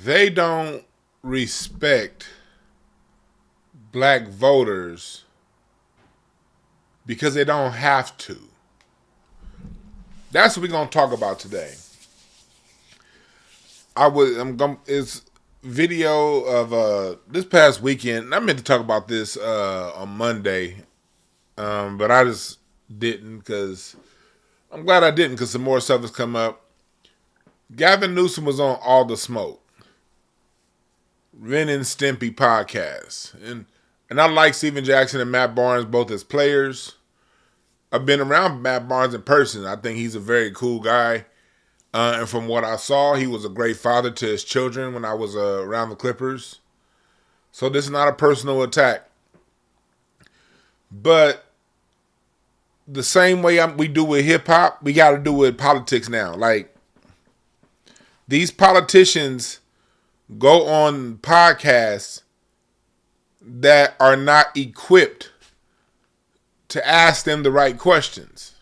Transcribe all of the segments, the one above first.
They don't respect black voters because they don't have to. That's what we're gonna talk about today. It's video of this past weekend. I meant to talk about this on Monday, but I just didn't because I'm glad I didn't because some more stuff has come up. Gavin Newsom was on All the Smoke, Ren and Stimpy podcast, and I like Steven Jackson and Matt Barnes both as players. I've been around Matt Barnes in person. I think he's a very cool guy. And from what I saw, he was a great father to his children when I was around the Clippers. So this is not a personal attack. But the same way we do with hip-hop, we got to do with politics now. Like, these politicians go on podcasts that are not equipped to ask them the right questions.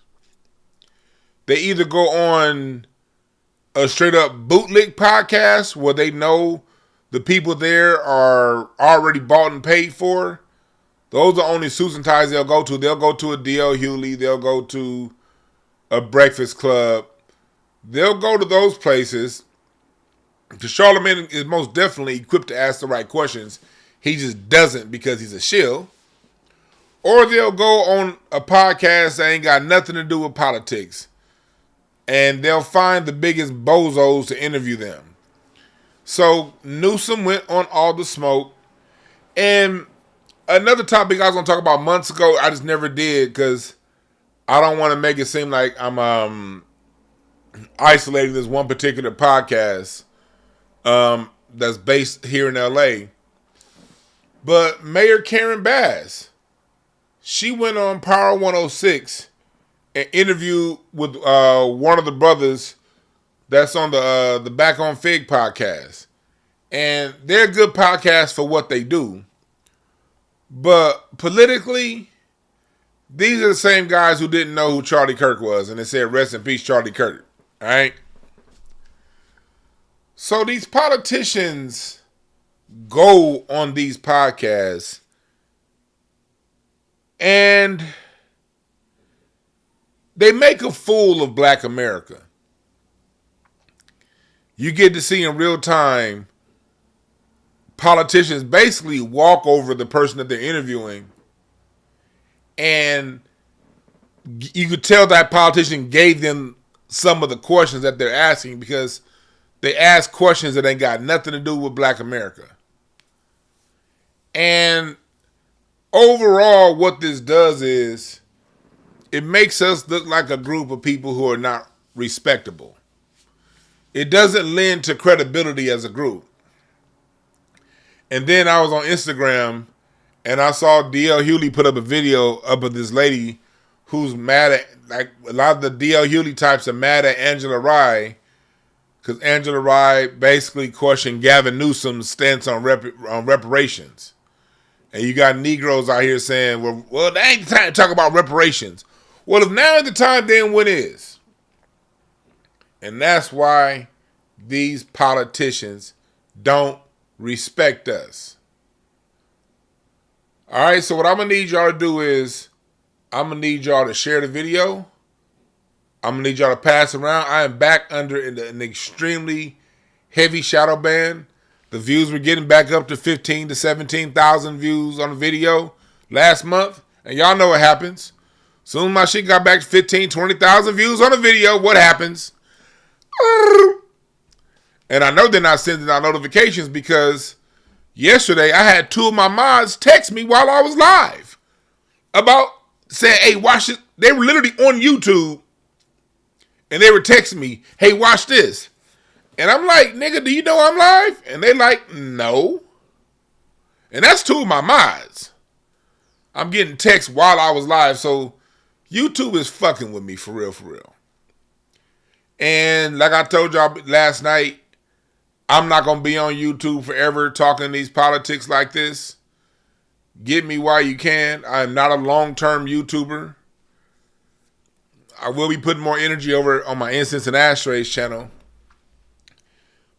They either go on a straight up bootleg podcast where they know the people there are already bought and paid for. Those are only suits and ties they'll go to. They'll go to a DL Hughley. They'll go to a Breakfast Club. They'll go to those places. Because Charlamagne is most definitely equipped to ask the right questions. He just doesn't because he's a shill. Or they'll go on a podcast that ain't got nothing to do with politics. And they'll find the biggest bozos to interview them. So Newsom went on All the Smoke. And another topic I was going to talk about months ago, I just never did because I don't want to make it seem like I'm isolating this one particular podcast that's based here in LA. But Mayor Karen Bass, she went on Power 106 and interviewed with one of the brothers that's on the Back on Fig podcast. And they're a good podcast for what they do. But politically, these are the same guys who didn't know who Charlie Kirk was. And they said, rest in peace, Charlie Kirk. All right? So these politicians go on these podcasts and they make a fool of Black America. You get to see in real time politicians basically walk over the person that they're interviewing, and you could tell that politician gave them some of the questions that they're asking because they ask questions that ain't got nothing to do with Black America. And overall, what this does is it makes us look like a group of people who are not respectable. It doesn't lend to credibility as a group. And then I was on Instagram and I saw DL Hughley put up a video up of this lady who's mad at, like a lot of the DL Hughley types are mad at Angela Rye because Angela Rye basically questioned Gavin Newsom's stance on reparations. And you got Negroes out here saying, well, that ain't the time to talk about reparations. Well, if now is the time, then when is? And that's why these politicians don't respect us. All right, so what I'm going to need y'all to do is I'm going to need y'all to share the video. I'm going to need y'all to pass around. I am back under an extremely heavy shadow ban. The views were getting back up to 15 to 17,000 views on the video last month. And y'all know what happens. Soon my shit got back to 15, 20,000 views on the video. What happens? And I know they're not sending out notifications because yesterday I had two of my mods text me while I was live about saying, hey, watch it. They were literally on YouTube and they were texting me, hey, watch this. And I'm like, nigga, do you know I'm live? And they like, no. And that's two of my mods. I'm getting texts while I was live. So YouTube is fucking with me for real, for real. And like I told y'all last night, I'm not going to be on YouTube forever talking these politics like this. Get me while you can. I'm not a long-term YouTuber. I will be putting more energy over on my Incense and Ashtrays channel.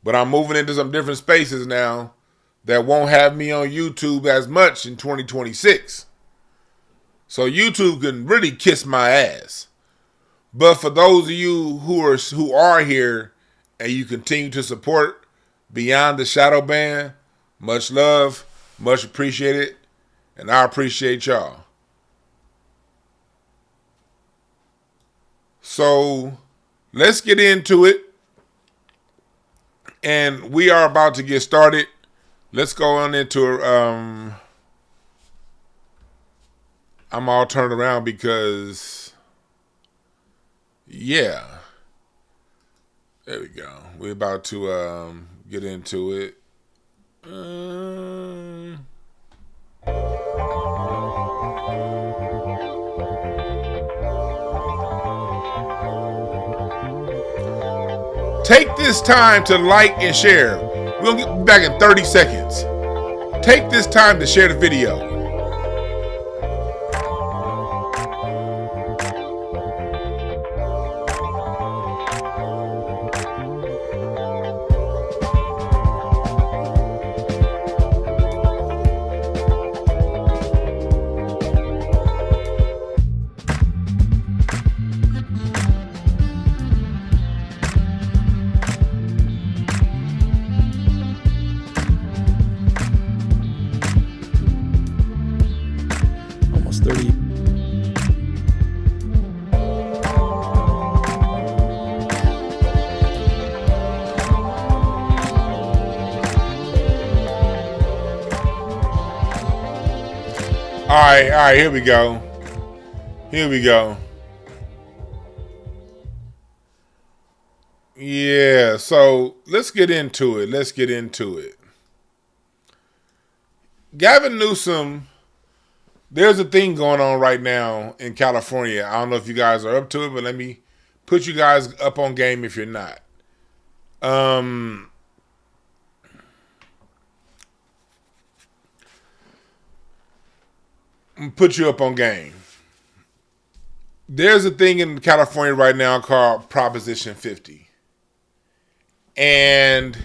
But I'm moving into some different spaces now that won't have me on YouTube as much in 2026. So YouTube can really kiss my ass. But for those of you who are here and you continue to support Beyond the Shadow Ban, much love, much appreciated, and I appreciate y'all. So let's get into it. And we are about to get started. Let's go on into I'm all turned around because, yeah. There we go. We're about to get into it. Take this time to like and share. We'll get back in 30 seconds. Take this time to share the video. All right, here we go. Yeah, so let's get into it. Gavin Newsom, there's a thing going on right now in California. I don't know if you guys are up to it, but let me put you guys up on game if you're not. Put you up on game. There's a thing in California right now called Proposition 50. And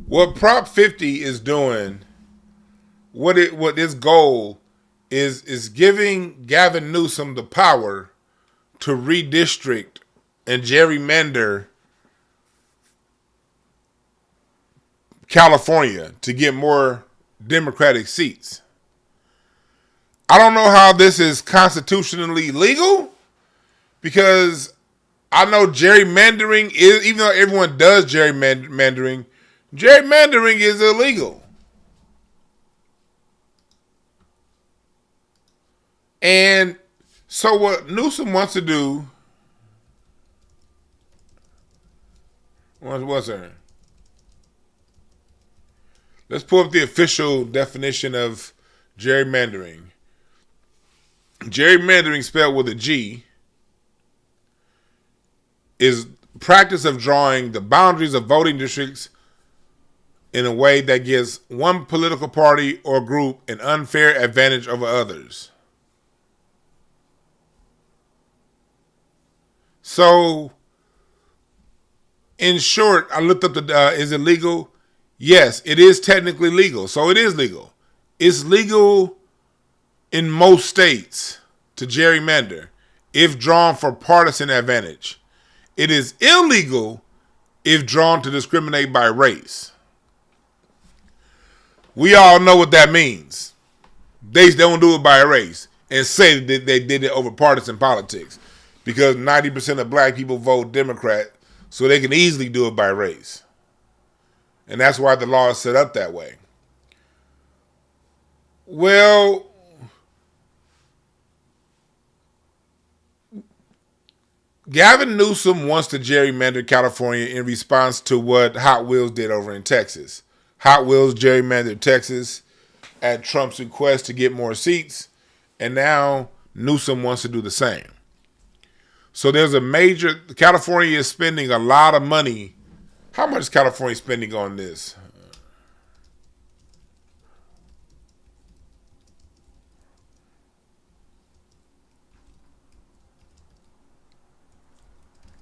what Prop 50 is doing, what its goal is giving Gavin Newsom the power to redistrict and gerrymander California to get more Democratic seats. I don't know how this is constitutionally legal because I know gerrymandering is, even though everyone does gerrymandering is illegal. And so what Newsom wants to do, what's there? Let's pull up the official definition of gerrymandering. Gerrymandering, spelled with a G, is practice of drawing the boundaries of voting districts in a way that gives one political party or group an unfair advantage over others. So, in short, I looked up is it legal? Yes, it is technically legal. So it is legal. It's legal in most states to gerrymander if drawn for partisan advantage. It is illegal if drawn to discriminate by race. We all know what that means. They don't do it by race and say that they did it over partisan politics because 90% of black people vote Democrat, so they can easily do it by race. And that's why the law is set up that way. Well, Gavin Newsom wants to gerrymander California in response to what Hot Wheels did over in Texas. Hot Wheels gerrymandered Texas at Trump's request to get more seats, and now Newsom wants to do the same. So there's California is spending a lot of money. How much is California spending on this?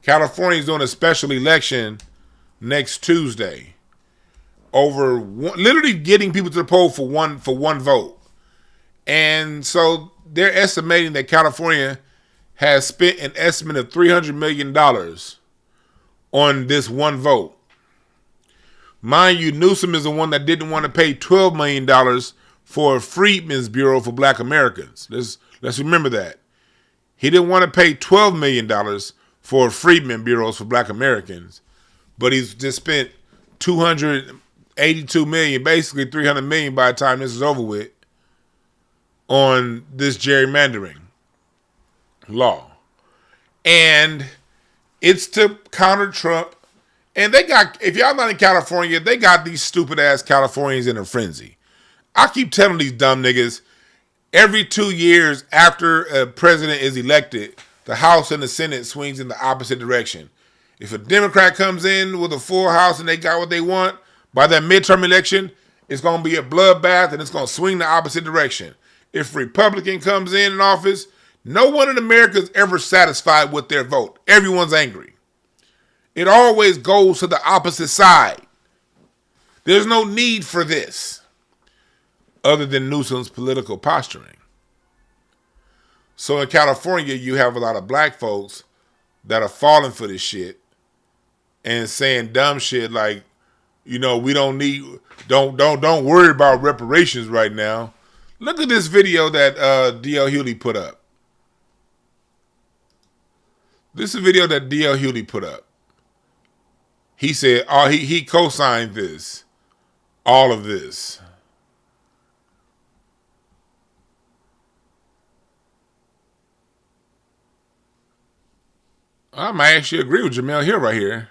California is doing a special election next Tuesday over literally getting people to the poll for one vote. And so they're estimating that California has spent an estimate of $300 million on this one vote. Mind you, Newsom is the one that didn't want to pay $12 million for a Freedmen's Bureau for Black Americans. Let's remember that. He didn't want to pay $12 million for Freedmen Bureaus for Black Americans, but he's just spent $282 million, basically $300 million by the time this is over with, on this gerrymandering law. And it's to counter Trump. And they got, if y'all not in California, they got these stupid ass Californians in a frenzy. I keep telling these dumb niggas, every 2 years after a president is elected, the House and the Senate swings in the opposite direction. If a Democrat comes in with a full House and they got what they want, by that midterm election, it's going to be a bloodbath and it's going to swing the opposite direction. If a Republican comes in office, no one in America is ever satisfied with their vote. Everyone's angry. It always goes to the opposite side. There's no need for this other than Newsom's political posturing. So in California, you have a lot of black folks that are falling for this shit and saying dumb shit like, you know, we don't worry about reparations right now. Look at this video that DL Hughley put up. This is a video that DL Hughley put up. He said, he co-signed this, all of this. I might actually agree with Jamel Hill right here.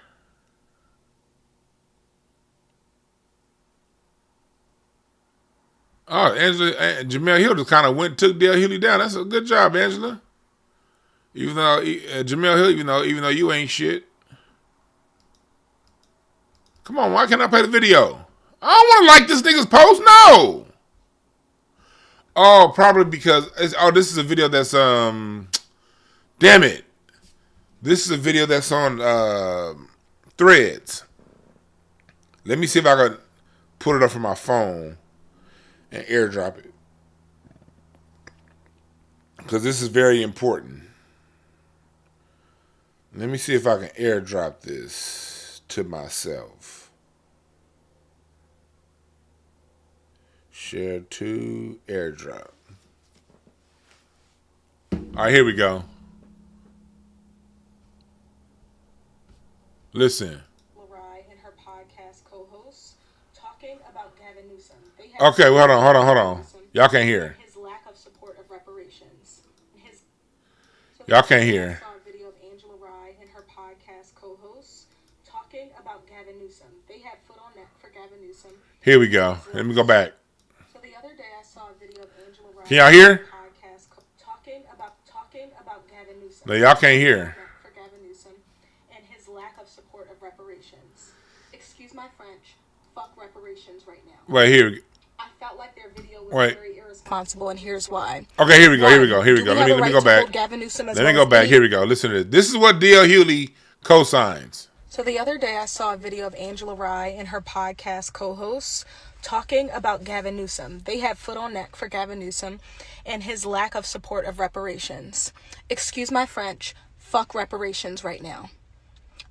Oh, Jamel Hill just kind of took Dale Hughley down. That's a good job, Angela. Even though Jamel Hill, even though you ain't shit. Come on, why can't I play the video? I don't want to like this nigga's post. No. Oh, probably because this is a video that's damn it. This is a video that's on Threads. Let me see if I can put it up from my phone and airdrop it, because this is very important. Let me see if I can airdrop this to myself. Share to airdrop. All right, here we go. Listen. And her podcast co-hosts talking about Gavin Newsom. Okay, well, hold on. Y'all can't hear. His lack of support of reparations. Y'all can't hear. I saw a video of Angela Rye and her podcast co-hosts talking about Gavin Newsom. They had foot on neck for Gavin Newsom. Here we go. Let me go back. So the other day I saw a video of Angela Rye. Can y'all hear? Podcast talking about Gavin Newsom. No, y'all can't hear. For Gavin Newsom and his lack of support of reparations. Excuse my French. Fuck reparations right now. Wait, here we go. I felt like their video was very irresponsible, and here's why. Okay, here we go. Let me go back. Let me go back. Here we go. Listen to this. This is what DL Hughley co-signs. So the other day I saw a video of Angela Rye and her podcast co-hosts talking about Gavin Newsom. They had foot on neck for Gavin Newsom and his lack of support of reparations. Excuse my French. Fuck reparations right now.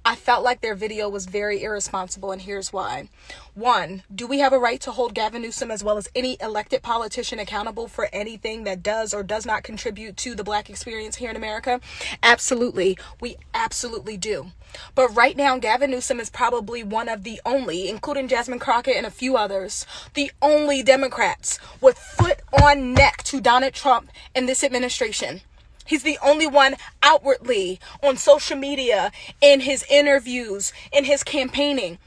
I felt like their video was very irresponsible, and here's why. 1, do we have a right to hold Gavin Newsom as well as any elected politician accountable for anything that does or does not contribute to the black experience here in America? Absolutely. We absolutely do. But right now, Gavin Newsom is probably one of the only, including Jasmine Crockett and a few others, the only Democrats with foot on neck to Donald Trump and this administration. He's the only one outwardly on social media, in his interviews, in his campaigning,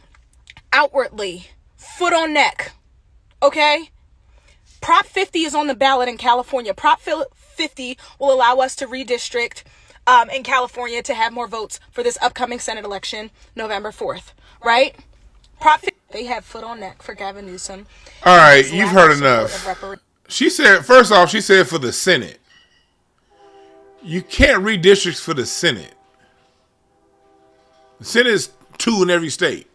outwardly, foot on neck, okay? Prop 50 is on the ballot in California. Prop 50 will allow us to redistrict in California to have more votes for this upcoming Senate election, November 4th, right? Prop 50, they have foot on neck for Gavin Newsom. All right, you've heard enough. She said, first off, she said for the Senate. You can't redistrict for the Senate. The Senate is 2 in every state.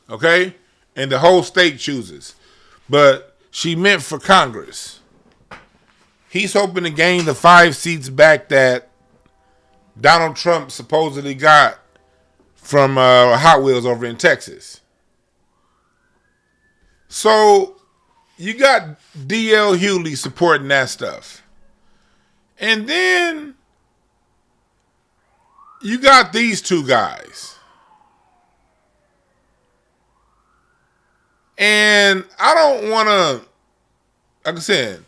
Okay? And the whole state chooses. But she meant for Congress. He's hoping to gain the 5 seats back that Donald Trump supposedly got from Hot Wheels over in Texas. So you got DL Hughley supporting that stuff. And then you got these two guys. And I don't want to, like I said,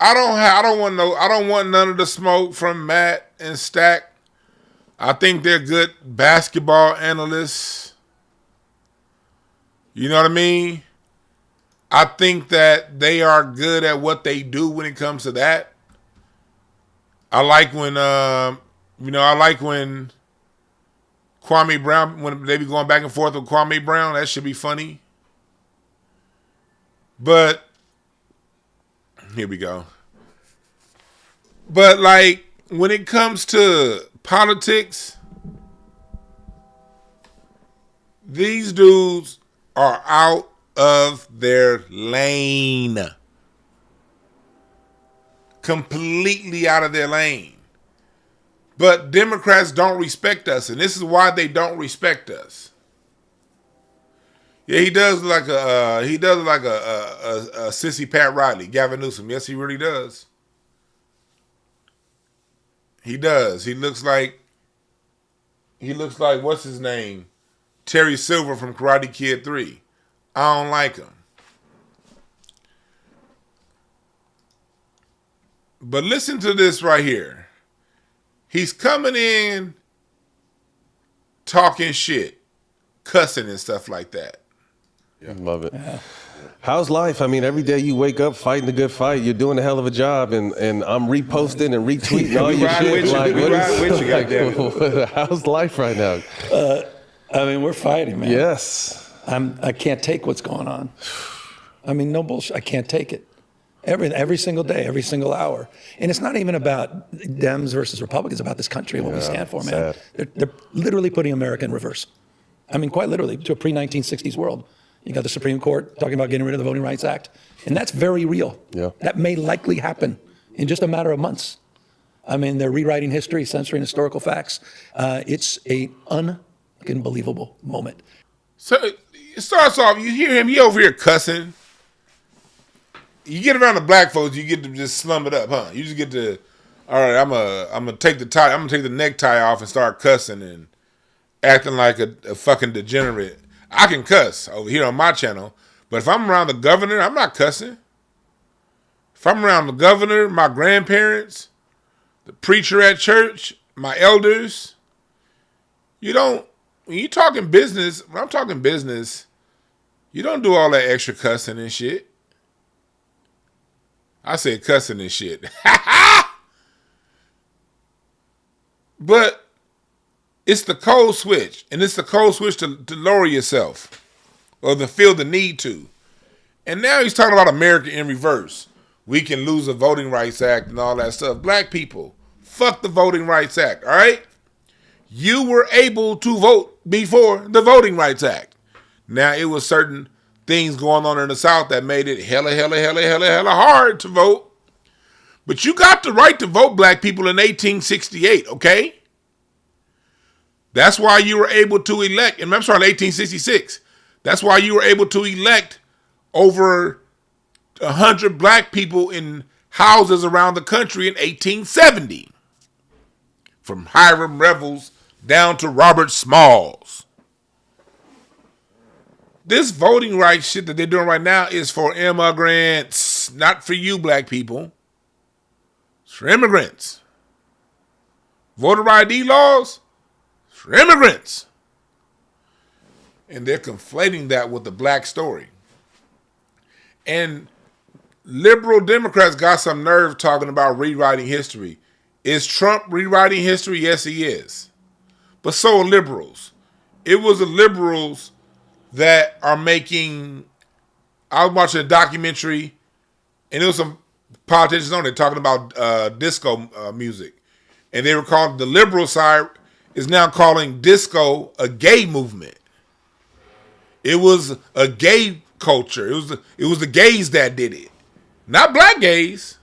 I don't want none of the smoke from Matt and Stack. I think they're good basketball analysts. You know what I mean? I think that they are good at what they do when it comes to that. I like when Kwame Brown, when they be going back and forth with Kwame Brown, that should be funny. But here we go. But like when it comes to politics, these dudes are out of their lane. Completely out of their lane. But Democrats don't respect us, and this is why they don't respect us. Yeah, he does like a sissy Pat Riley, Gavin Newsom. Yes, he really does. He does. He looks like what's his name? Terry Silver from Karate Kid 3. I don't like him. But listen to this right here. He's coming in talking shit, cussing and stuff like that. Yeah. Love it. Yeah. How's life? I mean, every day you wake up fighting the good fight. You're doing a hell of a job, and I'm reposting and retweeting all your shit. How's life right now? I mean, we're fighting, man. Yes. I can't take what's going on. I mean, no bullshit. I can't take it. Every single day, every single hour. And it's not even about Dems versus Republicans, it's about this country and what we stand for, man. They're literally putting America in reverse. I mean, quite literally, to a pre-1960s world. You got the Supreme Court talking about getting rid of the Voting Rights Act. And that's very real. Yeah. That may likely happen in just a matter of months. I mean, they're rewriting history, censoring historical facts. It's a unbelievable moment. So it starts off, you hear him, he over here cussing. You get around the black folks, you get to just slum it up, huh? You just get to, all right, I'm gonna take the necktie off and start cussing and acting like a fucking degenerate. I can cuss over here on my channel, but if I'm around the governor, I'm not cussing. If I'm around the governor, my grandparents, the preacher at church, my elders, when I'm talking business, you don't do all that extra cussing and shit. I say cussing and shit. But it's the code switch. And it's the code switch to lower yourself. Or to feel the need to. And now he's talking about America in reverse. We can lose the Voting Rights Act and all that stuff. Black people, fuck the Voting Rights Act, all right? You were able to vote before the Voting Rights Act. Now, it was certain things going on in the South that made it hella hard to vote. But you got the right to vote, black people, in 1868, okay? That's why you were able to elect, and I'm sorry, 1866. That's why you were able to elect over 100 black people in houses around the country in 1870. From Hiram Revels down to Robert Smalls. This voting rights shit that they're doing right now is for immigrants, not for you black people. It's for immigrants. Voter ID laws, it's for immigrants. And they're conflating that with the black story. And liberal Democrats got some nerve talking about rewriting history. Is Trump rewriting history? Yes, he is. But so are liberals. It was the liberals that are making... I was watching a documentary, and there was some politicians on there talking about disco music. And they were calling... The liberal side is now calling disco a gay movement. It was a gay culture. It was the gays that did it, not black gays,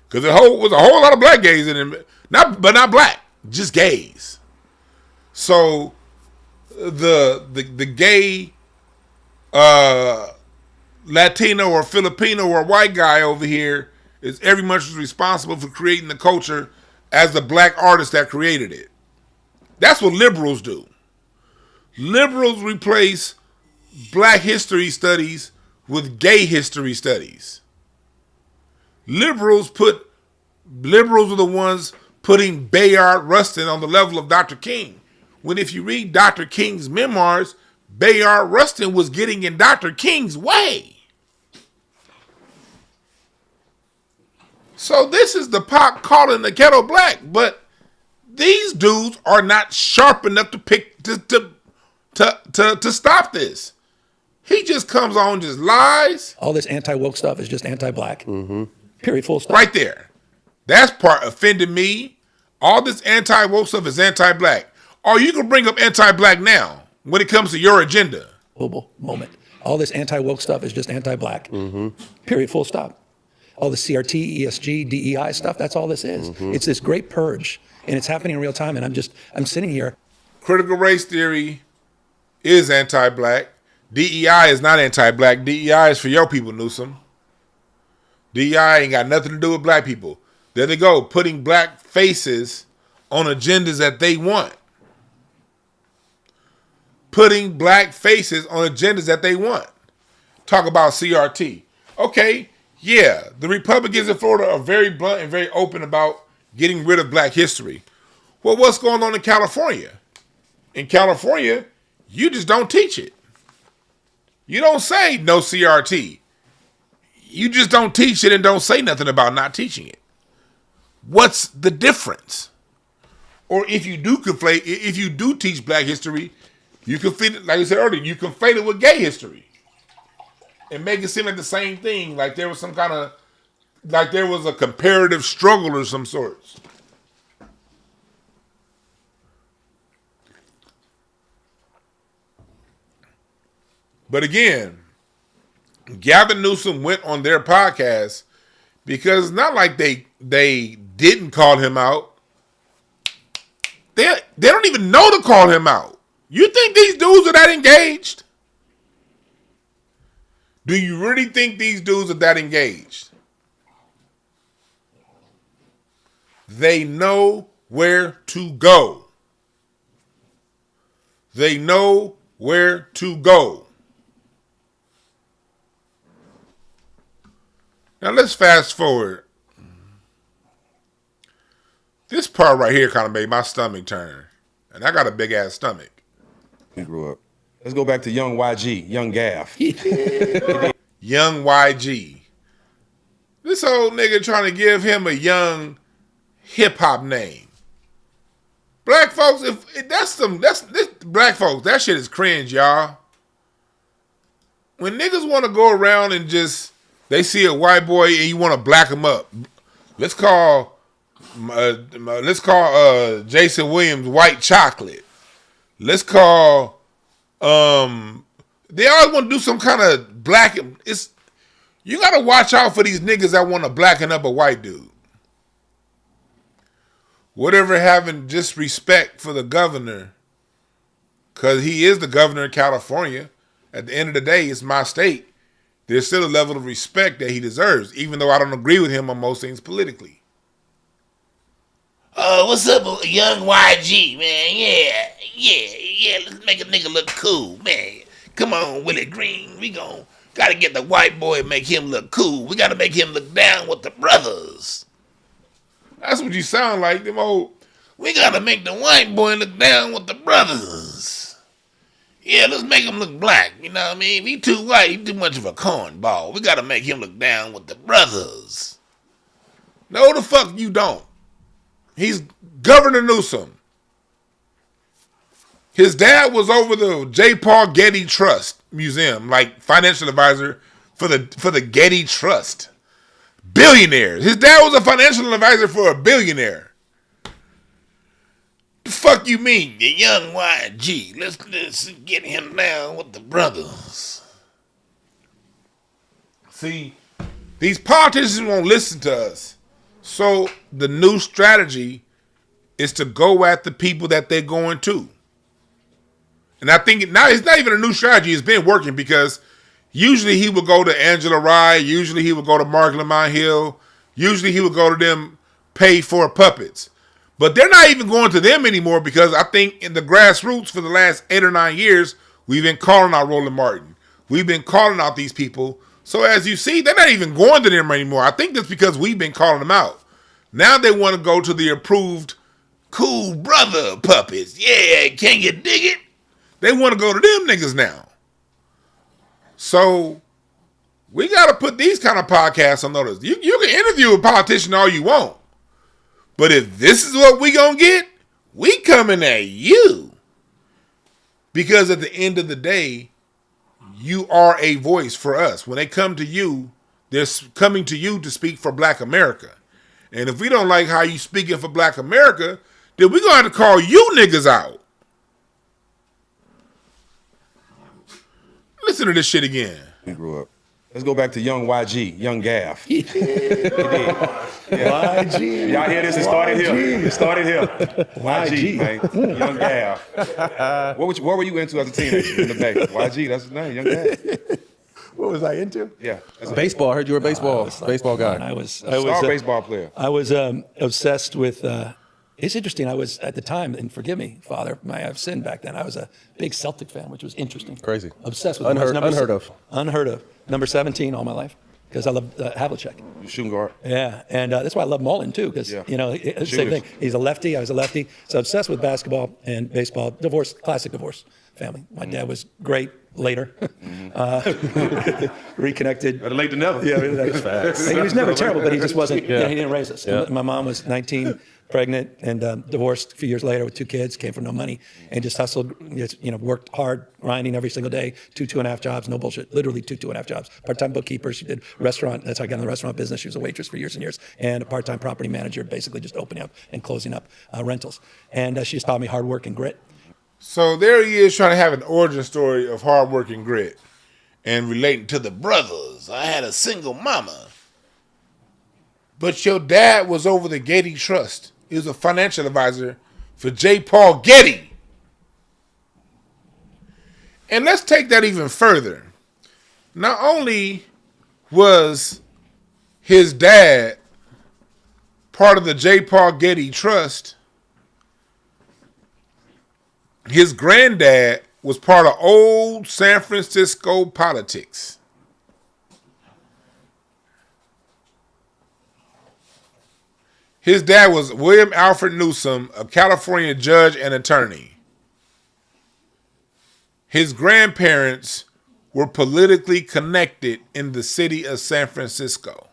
because there was a whole lot of black gays in it, not black, just gays. So the gay Latino or Filipino or white guy over here is every much as responsible for creating the culture as the black artist that created it. That's what liberals do. Liberals replace black history studies with gay history studies. Liberals are the ones putting Bayard Rustin on the level of Dr. King. When if you read Dr. King's memoirs, Bayard Rustin was getting in Dr. King's way. So this is the pot calling the kettle black, but these dudes are not sharp enough to stop this. He just comes on, just lies. All this anti-woke stuff is just anti-black. Period, full stop. Right there. That's part offended me. All this anti-woke stuff is anti-black. Or you can bring up anti-black now when it comes to your agenda. Global moment. All this anti-woke stuff is just anti-black. Period, full stop. All the CRT, ESG, DEI stuff, that's all this is. It's this great purge, and it's happening in real time, and I'm sitting here. Critical race theory is anti-black. DEI is not anti-black. DEI is for your people, Newsom. DEI ain't got nothing to do with black people. There they go, putting black faces on agendas that they want. Putting black faces on agendas that they want. Talk about CRT. Okay, yeah, the Republicans in Florida are very blunt and very open about getting rid of black history. Well, what's going on in California? In California, you just don't teach it. You don't say no CRT. You just don't teach it and don't say nothing about not teaching it. What's the difference? Or if you do teach black history, you conflate it, like I said earlier, you conflate it with gay history. And make it seem like the same thing, like there was a comparative struggle of some sorts. But again, Gavin Newsom went on their podcast because it's not like they didn't call him out. They don't even know to call him out. You think these dudes are that engaged? Do you really think these dudes are that engaged? They know where to go. They know where to go. Now let's fast forward. This part right here kind of made my stomach turn. And I got a big ass stomach. I grew up. Let's go back to young YG, young Gav. Young YG. This old nigga trying to give him a young hip hop name. Black folks, black folks, that shit is cringe, y'all. When niggas want to go around and just, they see a white boy and you want to black him up. Let's call Jason Williams white chocolate. Let's call they always want to do some kind of black. You got to watch out for these niggas that want to blacken up a white dude. Whatever having disrespect for the governor, because he is the governor of California. At the end of the day, it's my state. There's still a level of respect that he deserves, even though I don't agree with him on most things politically. What's up, young YG, man? Yeah. Let's make a nigga look cool, man. Come on, Willie Green. We gotta get the white boy and make him look cool. We gotta make him look down with the brothers. That's what you sound like, them old. We gotta make the white boy look down with the brothers. Yeah, let's make him look black. You know what I mean? If he too white, he too much of a cornball. We gotta make him look down with the brothers. No, the fuck you don't. He's Governor Newsom. His dad was over the J. Paul Getty Trust Museum, like financial advisor for the Getty Trust. Billionaires. His dad was a financial advisor for a billionaire. The fuck you mean? The young YG. Let's get him down with the brothers. See, these politicians won't listen to us. So the new strategy is to go at the people that they're going to. And I think now it's not even a new strategy. It's been working because usually he would go to Angela Rye. Usually he would go to Mark Lamont Hill. Usually he would go to them paid for puppets. But they're not even going to them anymore because I think in the grassroots for the last 8 or 9 years, we've been calling out Roland Martin. We've been calling out these people. So as you see, they're not even going to them anymore. I think that's because we've been calling them out. Now they want to go to the approved cool brother puppets. Yeah, can you dig it? They want to go to them niggas now. So we got to put these kind of podcasts on notice. You can interview a politician all you want. But if this is what we going to get, we coming at you. Because at the end of the day, you are a voice for us. When they come to you, they're coming to you to speak for Black America. And if we don't like how you speaking for Black America, then we're going to have to call you niggas out. Listen to this shit again. He grew up. Let's go back to young YG, young Gav. YG. Y'all hear this? It started here. It started here. YG, man. Young Gav. What were you into as a teenager in the Bay? YG, that's his name, young Gav. What was I into? Yeah. Baseball. I heard you were a baseball guy. I was Star baseball player. I was obsessed with. It's interesting. I was at the time, and forgive me, Father, I've sinned back then. I was a big Celtic fan, which was interesting. Crazy. Obsessed with Unheard of. Unheard of. Number 17 all my life because I love Havlicek. Shooting guard. Yeah, and that's why I love Mullen too because you know it's the same thing. He's a lefty. I was a lefty. So obsessed with basketball and baseball. Divorce, classic divorce family. My dad was great. Later, reconnected. Better late than never. Yeah, Facts. he was never terrible, but he just wasn't. Yeah. He didn't raise us. Yeah. My mom was 19, pregnant, and divorced a few years later with 2 kids. Came from no money and just hustled. Worked hard, grinding every single day. 2.5 jobs, no bullshit. Literally 2.5 jobs. Part-time bookkeeper. She did restaurant. That's how I got in the restaurant business. She was a waitress for years and years, and a part-time property manager, basically just opening up and closing up rentals. And she just taught me hard work and grit. So there he is trying to have an origin story of hard work and grit and relating to the brothers. I had a single mama. But your dad was over the Getty Trust. He was a financial advisor for J. Paul Getty. And let's take that even further. Not only was his dad part of the J. Paul Getty Trust, his granddad was part of old San Francisco politics. His dad was William Alfred Newsom, a California judge and attorney. His grandparents were politically connected in the city of San Francisco.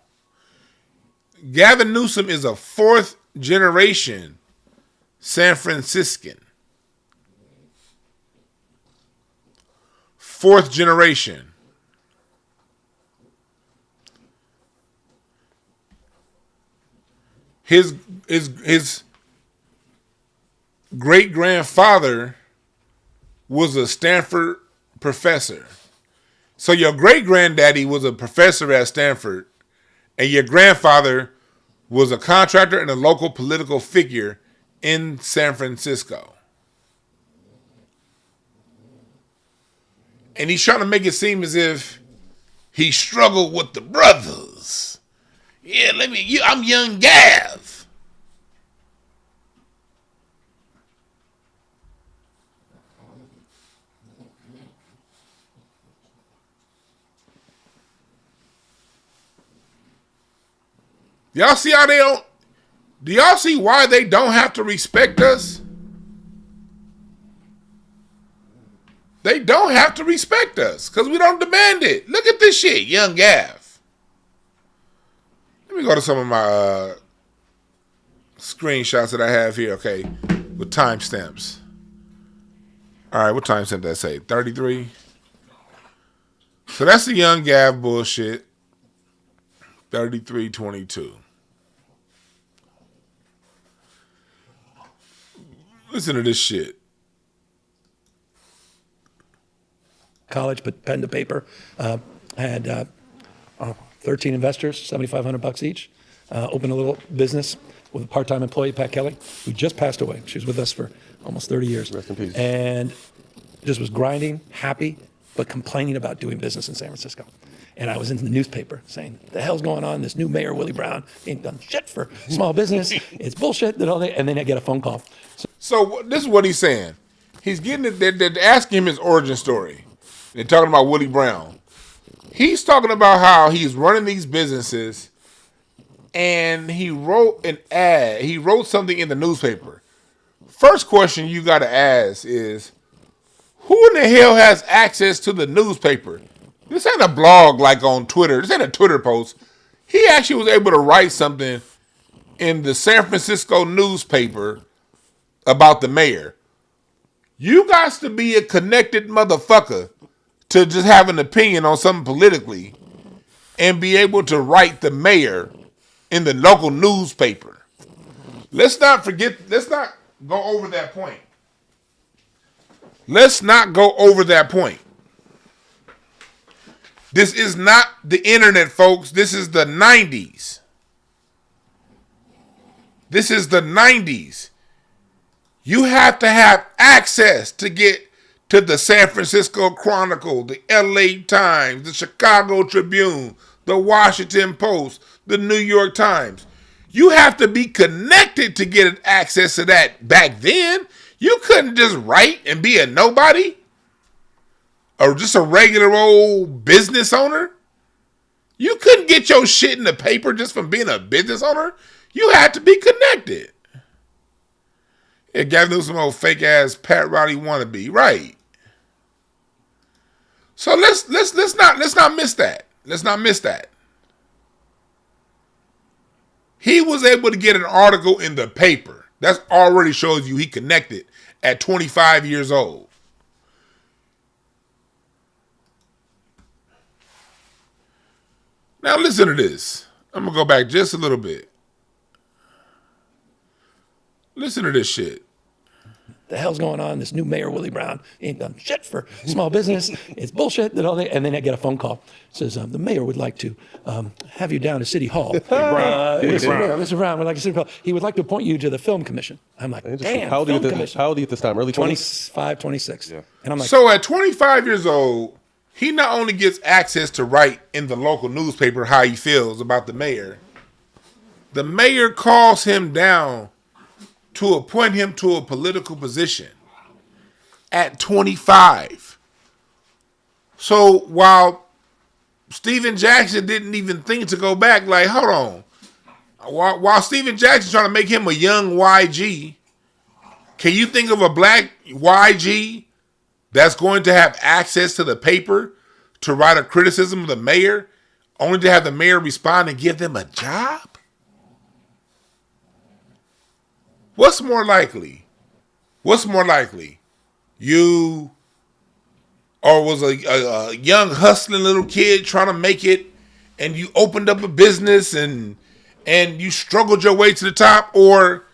Gavin Newsom is a 4th generation San Franciscan. 4th generation. His great grandfather was a Stanford professor. So your great granddaddy was a professor at Stanford, and your grandfather was a contractor and a local political figure in San Francisco. And he's trying to make it seem as if he struggled with the brothers. Yeah, I'm young Gav. Y'all see how do y'all see why they don't have to respect us? They don't have to respect us because we don't demand it. Look at this shit, young Gav. Let me go to some of my screenshots that I have here, okay, with timestamps. All right, what timestamp did that say? 33? So that's the young Gav bullshit. 33:22. Listen to this shit. College, put pen to paper. I had 13 investors, $7,500 each. Opened a little business with a part-time employee, Pat Kelly, who just passed away. She was with us for almost 30 years. Rest in peace. And just was grinding, happy, but complaining about doing business in San Francisco. And I was in the newspaper saying, the hell's going on? This new mayor, Willie Brown, ain't done shit for small business. It's bullshit. And then I get a phone call. So this is what he's saying. He's getting it. They're asking him his origin story. They're talking about Willie Brown. He's talking about how he's running these businesses, and he wrote an ad. He wrote something in the newspaper. First question you got to ask is, who in the hell has access to the newspaper? This ain't a blog like on Twitter. This ain't a Twitter post. He actually was able to write something in the San Francisco newspaper about the mayor. You got to be a connected motherfucker to just have an opinion on something politically and be able to write the mayor in the local newspaper. Let's not go over that point. Let's not go over that point. This is not the internet, folks. This is the 90s. This is the 90s. You have to have access to get to the San Francisco Chronicle, the LA Times, the Chicago Tribune, the Washington Post, the New York Times. You have to be connected to get access to that. Back then, you couldn't just write and be a nobody or just a regular old business owner. You couldn't get your shit in the paper just from being a business owner. You had to be connected. Yeah, Gavin Newsom, old fake ass Pat Riley wannabe, right? So let's not miss that. Let's not miss that. He was able to get an article in the paper. That already shows you he connected at 25 years old. Now listen to this. I'm gonna go back just a little bit. Listen to this shit. The hell's going on? This new mayor, Willie Brown, ain't done shit for small business. It's bullshit. And then I get a phone call. It says, the mayor would like to have you down to City Hall. Mr. Brown would like to City Hall. He would like to appoint you to the Film Commission. I'm like, damn, how old are you commission. at this time? Early 20s? 25, 26. Yeah. And I'm like, so at 25 years old, he not only gets access to write in the local newspaper how he feels about the mayor calls him down to appoint him to a political position at 25. So while Stephen Jackson didn't even think to go back, like, hold on. While Stephen Jackson's trying to make him a young YG, can you think of a black YG that's going to have access to the paper to write a criticism of the mayor, only to have the mayor respond and give them a job? What's more likely? You or was a young hustling little kid trying to make it, and you opened up a business and you struggled your way to the top, or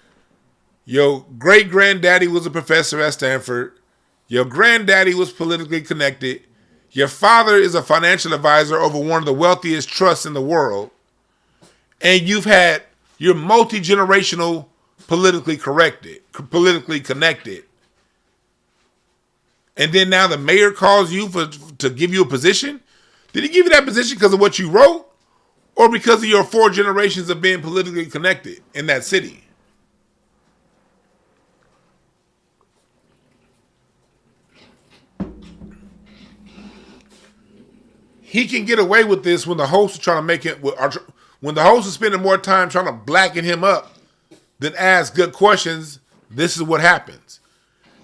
your great granddaddy was a professor at Stanford, your granddaddy was politically connected, your father is a financial advisor over one of the wealthiest trusts in the world, and you're multi-generational politically connected. And then now the mayor calls you to give you a position? Did he give you that position because of what you wrote? Or because of your 4 generations of being politically connected in that city? He can get away with this when the host is trying to make it, when the host is spending more time trying to blacken him up than ask good questions. This is what happens.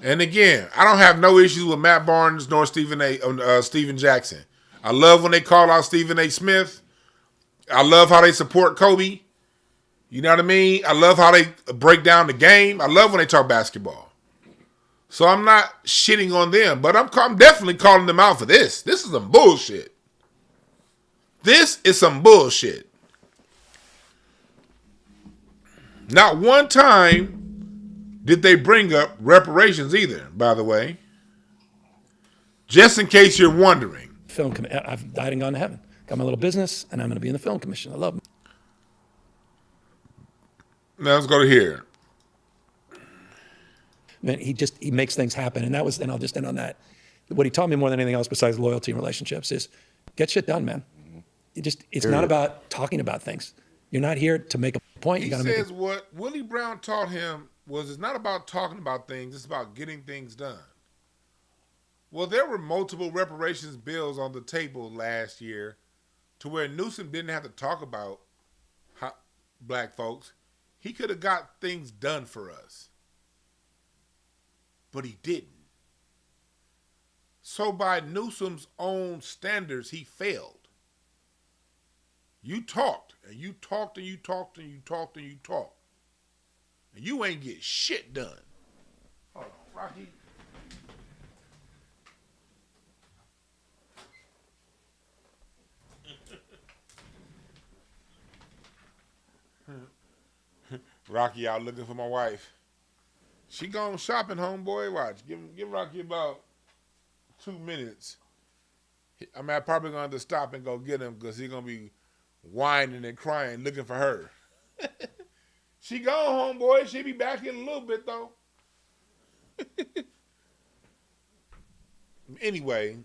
And again, I don't have no issues with Matt Barnes nor Stephen Jackson. I love when they call out Stephen A. Smith. I love how they support Kobe. You know what I mean? I love how they break down the game. I love when they talk basketball. So I'm not shitting on them, but I'm definitely calling them out for this. This is some bullshit. This is some bullshit. Not one time did they bring up reparations either, by the way. Just in case you're wondering. I've died and gone to heaven. Got my little business, and I'm going to be in the film commission. I love them. Now let's go to here. Man, he makes things happen, and I'll just end on that. What he taught me more than anything else besides loyalty and relationships is get shit done, man. It's not about talking about things. You're not here to make a point. He says what Willie Brown taught him was it's not about talking about things, it's about getting things done. Well, there were multiple reparations bills on the table last year to where Newsom didn't have to talk about black folks. He could have got things done for us. But he didn't. So by Newsom's own standards, he failed. You talked, and you talked, and you talked, and you talked, and you talked. And you ain't get shit done. Hold on, Rocky. Rocky out looking for my wife. She gone shopping, homeboy. Watch. Give Rocky about 2 minutes. I'm probably going to stop and go get him because he's going to be whining and crying looking for her. She gone, homeboy. She'll be back in a little bit, though. Anyway,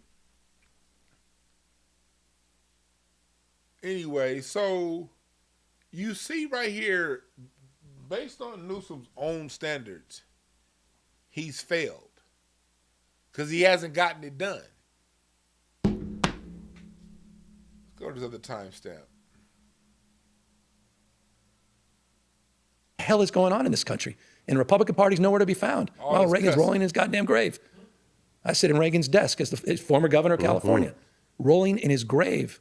so you see right here, based on Newsom's own standards, he's failed because he hasn't gotten it done. Let's go to this other timestamp. What the hell is going on in this country? And the Republican Party's nowhere to be found. While Reagan's rolling in his goddamn grave. I sit in Reagan's desk as the former governor of California, rolling in his grave.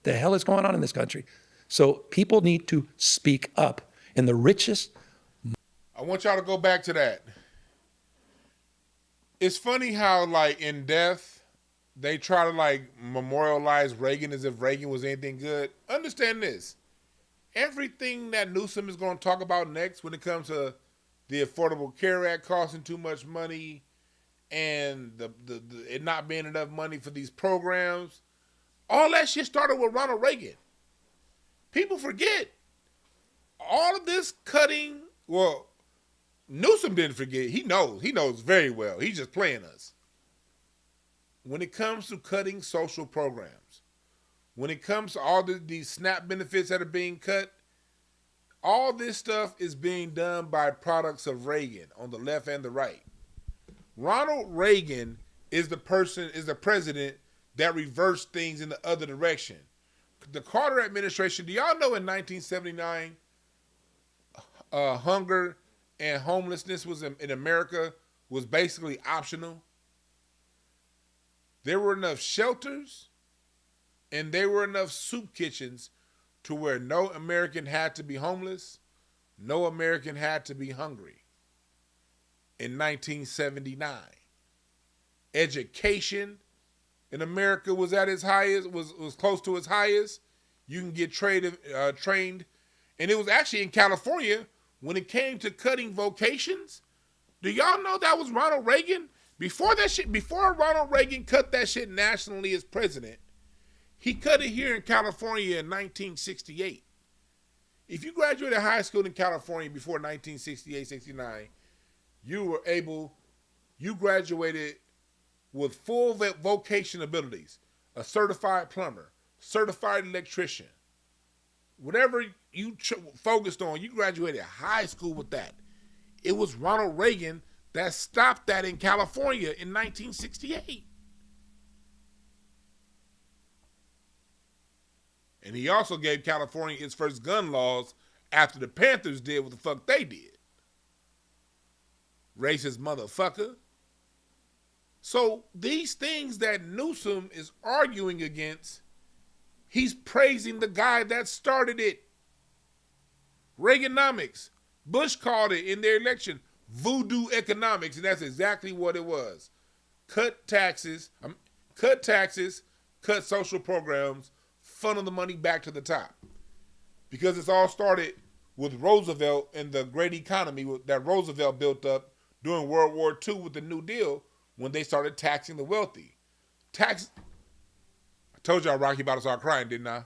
The hell is going on in this country? So people need to speak up. And the richest... I want y'all to go back to that. It's funny how, like, in death, they try to, like, memorialize Reagan as if Reagan was anything good. Understand this. Everything that Newsom is going to talk about next when it comes to the Affordable Care Act costing too much money and it not being enough money for these programs, all that shit started with Ronald Reagan. People forget. All of this cutting, well, Newsom didn't forget. He knows very well. He's just playing us. When it comes to cutting social programs, when it comes to all these SNAP benefits that are being cut, all this stuff is being done by products of Reagan on the left and the right. Ronald Reagan is the president that reversed things in the other direction. The Carter administration, do y'all know in 1979, hunger and homelessness was in America was basically optional? There were enough shelters and there were enough soup kitchens to where no American had to be homeless, no American had to be hungry. In 1979, education in America was at its highest, was close to its highest. You can get trained, and it was actually in California when it came to cutting vocations. Do y'all know that was Ronald Reagan? Before Ronald Reagan cut that shit nationally as president, he cut it here in California in 1968. If you graduated high school in California before 1968, 69, you graduated with full vocation abilities, a certified plumber, certified electrician. Whatever you focused on, you graduated high school with that. It was Ronald Reagan that stopped that in California in 1968. And he also gave California its first gun laws after the Panthers did what the fuck they did. Racist motherfucker. So these things that Newsom is arguing against, he's praising the guy that started it. Reaganomics. Bush called it in their election voodoo economics, and that's exactly what it was. Cut taxes, cut social programs, funnel the money back to the top. Because it's all started with Roosevelt and the great economy that Roosevelt built up during World War II with the New Deal when they started taxing the wealthy. I told y'all Rocky about to start crying, didn't I?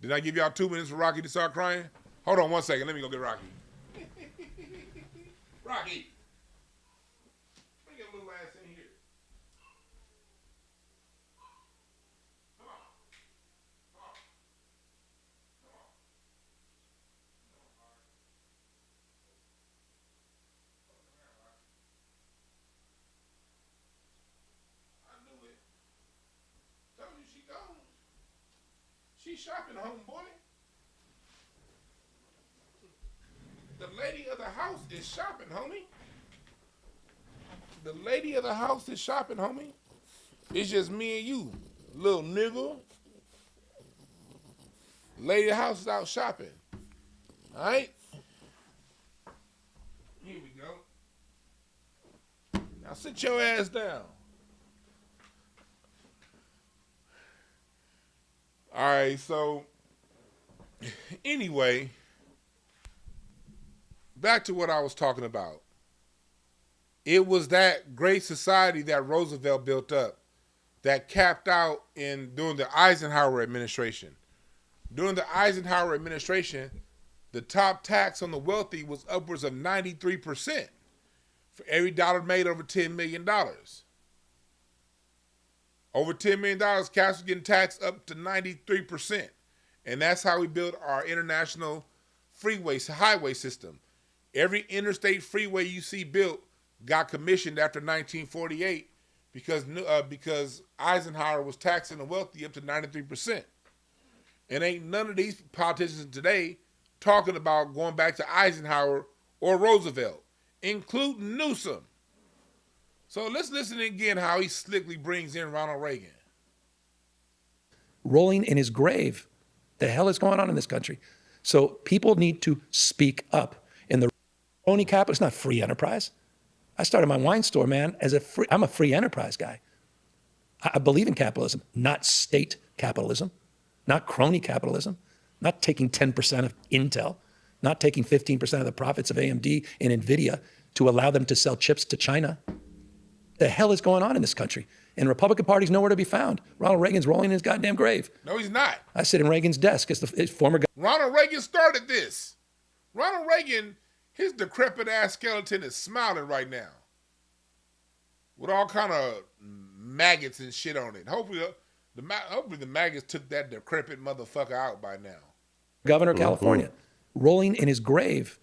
Did I give y'all 2 minutes for Rocky to start crying? Hold on 1 second. Let me go get Rocky. Rocky. Bring your little ass in here. Come on. Come on. Come on. I knew it. Told you she gone. She shopping, homeboy. The lady of the house is shopping, homie. The lady of the house is shopping, homie. It's just me and you, little nigga. Lady of the house is out shopping. All right? Here we go. Now sit your ass down. All right, so anyway, back to what I was talking about. It was that great society that Roosevelt built up that capped out during the Eisenhower administration. During the Eisenhower administration, the top tax on the wealthy was upwards of 93% for every dollar made over $10 million. Over $10 million, cash was getting taxed up to 93%. And that's how we built our international highway system. Every interstate freeway you see built got commissioned after 1948 because Eisenhower was taxing the wealthy up to 93%. And ain't none of these politicians today talking about going back to Eisenhower or Roosevelt, including Newsom. So let's listen again how he slickly brings in Ronald Reagan. Rolling in his grave. The hell is going on in this country? So people need to speak up. And the crony capital is not free enterprise. I started my wine store, man, I'm a free enterprise guy. I believe in capitalism, not state capitalism, not crony capitalism, not taking 10% of Intel, not taking 15% of the profits of AMD and NVIDIA to allow them to sell chips to China. The hell is going on in this country? And Republican Party's nowhere to be found. Ronald Reagan's rolling in his goddamn grave. No, he's not. I sit in Reagan's desk as the former guy. Ronald Reagan started this. Ronald Reagan, his decrepit ass skeleton is smiling right now. With all kind of maggots and shit on it. Hopefully the maggots took that decrepit motherfucker out by now. Governor of California, rolling in his grave.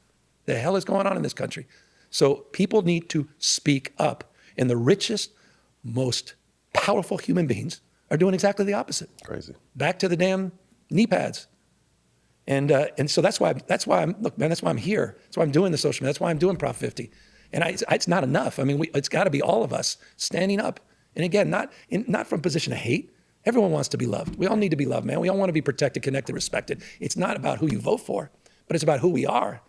The hell is going on in this country? So people need to speak up. And the richest, most powerful human beings are doing exactly the opposite. Crazy. Back to the damn knee pads. And so that's why I'm here. That's why I'm doing the social media. That's why I'm doing Prop 50. And it's not enough. I mean, it's got to be all of us standing up. And again, not from a position of hate. Everyone wants to be loved. We all need to be loved, man. We all want to be protected, connected, respected. It's not about who you vote for, but it's about who we are.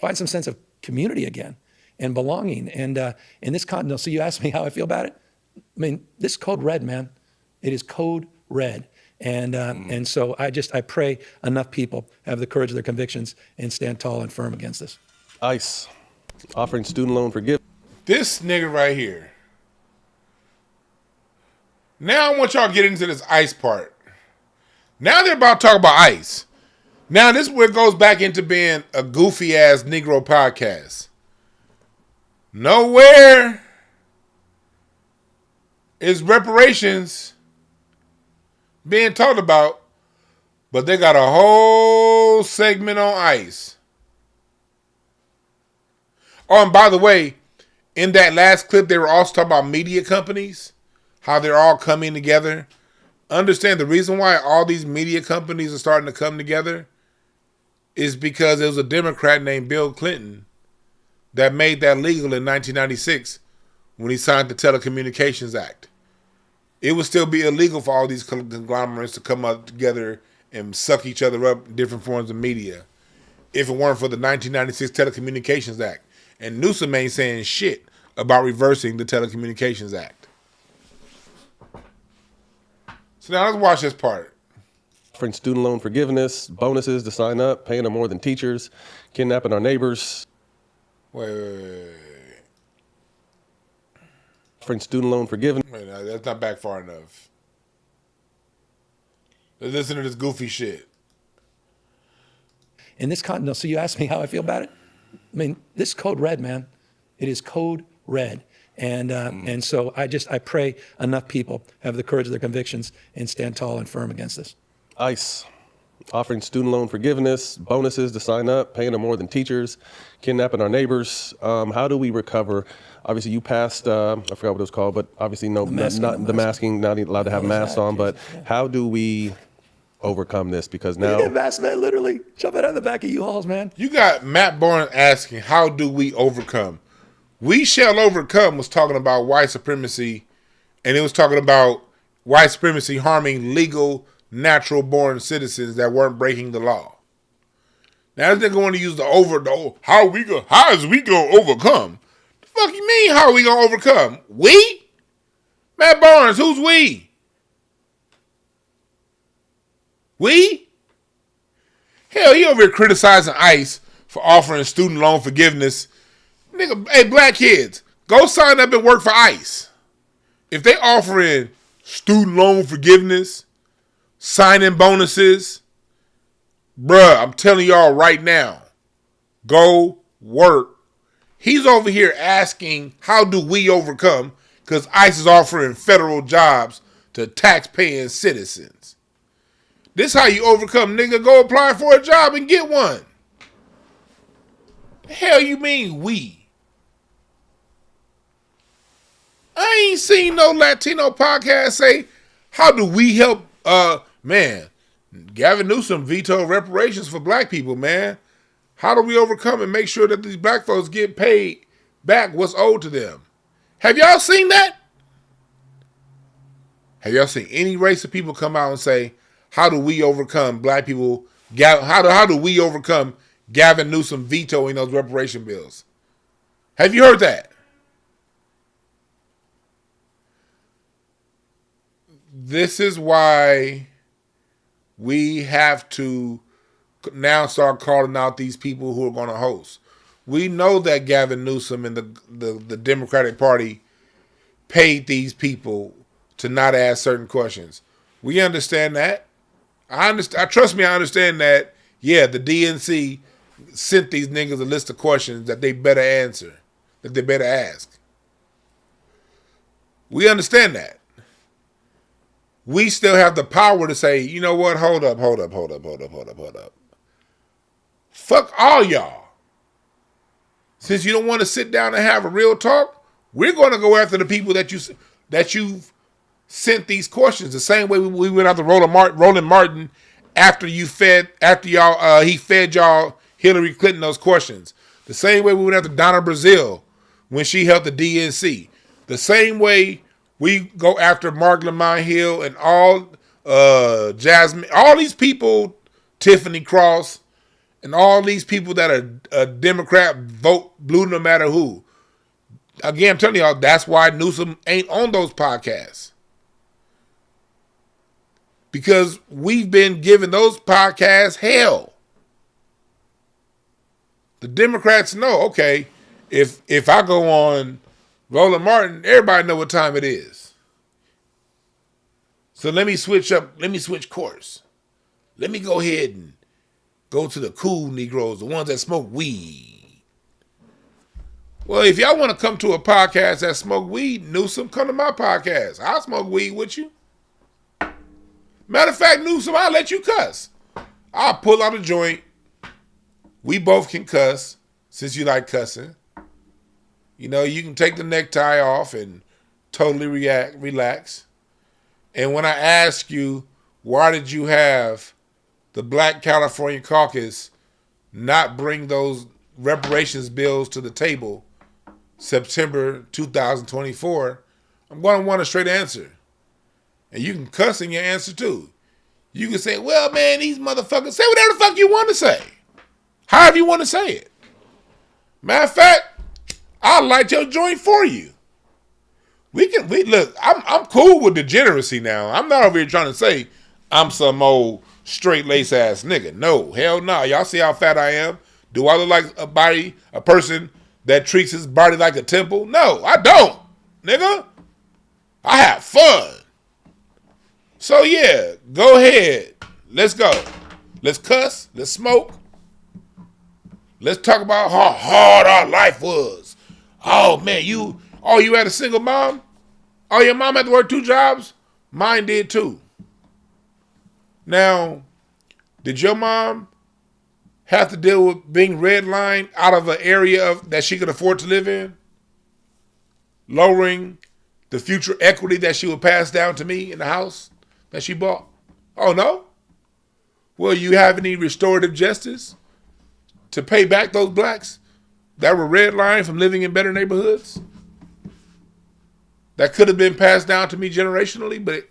Find some sense of community again and belonging. And in this continent, so you asked me how I feel about it. I mean, this code red, man. It is code red. And so I pray enough people have the courage of their convictions and stand tall and firm against this. ICE, offering student loan forgiveness. This nigga right here. Now I want y'all to get into this ICE part. Now they're about to talk about ICE. Now this is where it goes back into being a goofy ass Negro podcast. Nowhere is reparations being talked about, but they got a whole segment on ICE. Oh, and by the way, in that last clip, they were also talking about media companies, how they're all coming together. Understand the reason why all these media companies are starting to come together is because there was a Democrat named Bill Clinton that made that legal in 1996 when he signed the Telecommunications Act. It would still be illegal for all these conglomerates to come up together and suck each other up in different forms of media if it weren't for the 1996 Telecommunications Act. And Newsom ain't saying shit about reversing the Telecommunications Act. So now let's watch this part. offering student loan forgiveness, bonuses to sign up, paying them more than teachers, kidnapping our neighbors. Wait. Offering student loan forgiveness. Wait, no, that's not back far enough. Let's listen to this goofy shit. In this no, so you asked me how I feel about it? I mean, this is code red, man. It is code red. And so I pray enough people have the courage of their convictions and stand tall and firm against this. ICE, offering student loan forgiveness, bonuses to sign up, paying them more than teachers, kidnapping our neighbors. How do we recover? Obviously, you passed, I forgot what it was called, but obviously not the masking, not allowed to have masks on, but how do we overcome this? Because now... You get masks, man, literally. Shove it out of the back of U-Hauls, man. You got Matt Barnes asking, how do we overcome? We Shall Overcome was talking about white supremacy, and it was talking about white supremacy harming legal, natural-born citizens that weren't breaking the law. Now they're going to use how is we gonna overcome? The fuck you mean? How are we gonna overcome? We? Matt Barnes, who's we? We? Hell, he over here criticizing ICE for offering student loan forgiveness. Nigga, hey, black kids, go sign up and work for ICE. If they offering student loan forgiveness, signing bonuses, bruh, I'm telling y'all right now, go work. He's over here asking, how do we overcome? Because ICE is offering federal jobs to tax-paying citizens. This how you overcome, nigga. Go apply for a job and get one. The hell you mean we? I ain't seen no Latino podcast say, how do we help, man, Gavin Newsom vetoed reparations for black people, man. How do we overcome and make sure that these black folks get paid back what's owed to them? Have y'all seen that? Have y'all seen any race of people come out and say, how do we overcome black people, how do we overcome Gavin Newsom vetoing those reparation bills? Have you heard that? This is why we have to now start calling out these people who are going to host. We know that Gavin Newsom and the Democratic Party paid these people to not ask certain questions. We understand that. I understand that. Yeah, the DNC sent these niggas a list of questions that they better answer, that they better ask. We understand that. We still have the power to say, you know what, hold up. Fuck all y'all. Since you don't want to sit down and have a real talk, we're going to go after the people that you've sent these questions. The same way we went after Roland Martin after he fed y'all Hillary Clinton those questions. The same way we went after Donna Brazile when she helped the DNC. The same way we go after Mark Lamont Hill and all Jasmine, all these people, Tiffany Cross, and all these people that are a Democrat vote blue no matter who. Again, I'm telling y'all, that's why Newsom ain't on those podcasts. Because we've been giving those podcasts hell. The Democrats know, okay, if I go on Roland Martin, everybody know what time it is. So let me switch course. Let me go ahead and go to the cool Negroes, the ones that smoke weed. Well, if y'all want to come to a podcast that smoke weed, Newsom, come to my podcast. I'll smoke weed with you. Matter of fact, Newsom, I'll let you cuss. I'll pull out a joint. We both can cuss, since you like cussing. You know, you can take the necktie off and totally relax. And when I ask you, why did you have the Black California Caucus not bring those reparations bills to the table September 2024, I'm going to want a straight answer. And you can cuss in your answer too. You can say, well, man, these motherfuckers, say whatever the fuck you want to say. However you want to say it. Matter of fact, I'll light your joint for you. Look, I'm cool with degeneracy now. I'm not over here trying to say I'm some old straight lace ass nigga. No, hell no. Y'all see how fat I am? Do I look like a person that treats his body like a temple? No, I don't, nigga. I have fun. So yeah, go ahead. Let's go. Let's cuss. Let's smoke. Let's talk about how hard our life was. Oh man, you had a single mom? Oh, your mom had to work 2 jobs? Mine did too. Now, did your mom have to deal with being redlined out of an area that she could afford to live in? Lowering the future equity that she would pass down to me in the house that she bought? Oh no? Well, you have any restorative justice to pay back those blacks that were redlined from living in better neighborhoods? That could have been passed down to me generationally, but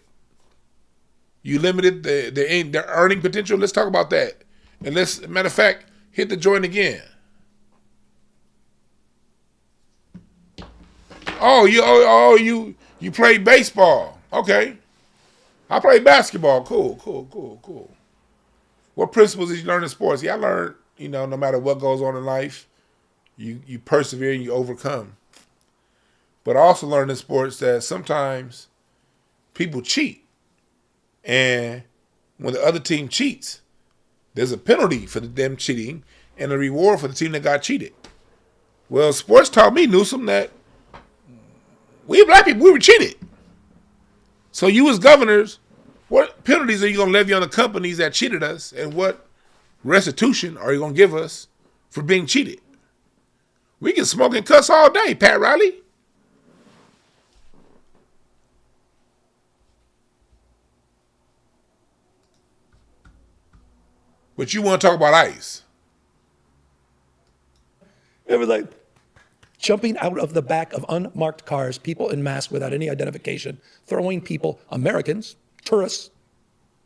you limited the earning potential. Let's talk about that. And let's, matter of fact, hit the joint again. You played baseball. Okay. I played basketball. Cool. What principles did you learn in sports? Yeah, I learned, no matter what goes on in life, you persevere and you overcome. But I also learned in sports that sometimes people cheat. And when the other team cheats, there's a penalty for them cheating and a reward for the team that got cheated. Well, sports taught me, Newsom, that we black people, we were cheated. So you as governors, what penalties are you going to levy on the companies that cheated us? And what restitution are you going to give us for being cheated? We can smoke and cuss all day, Pat Riley. But you want to talk about ICE. It was like jumping out of the back of unmarked cars, people in masks without any identification, throwing people, Americans, tourists,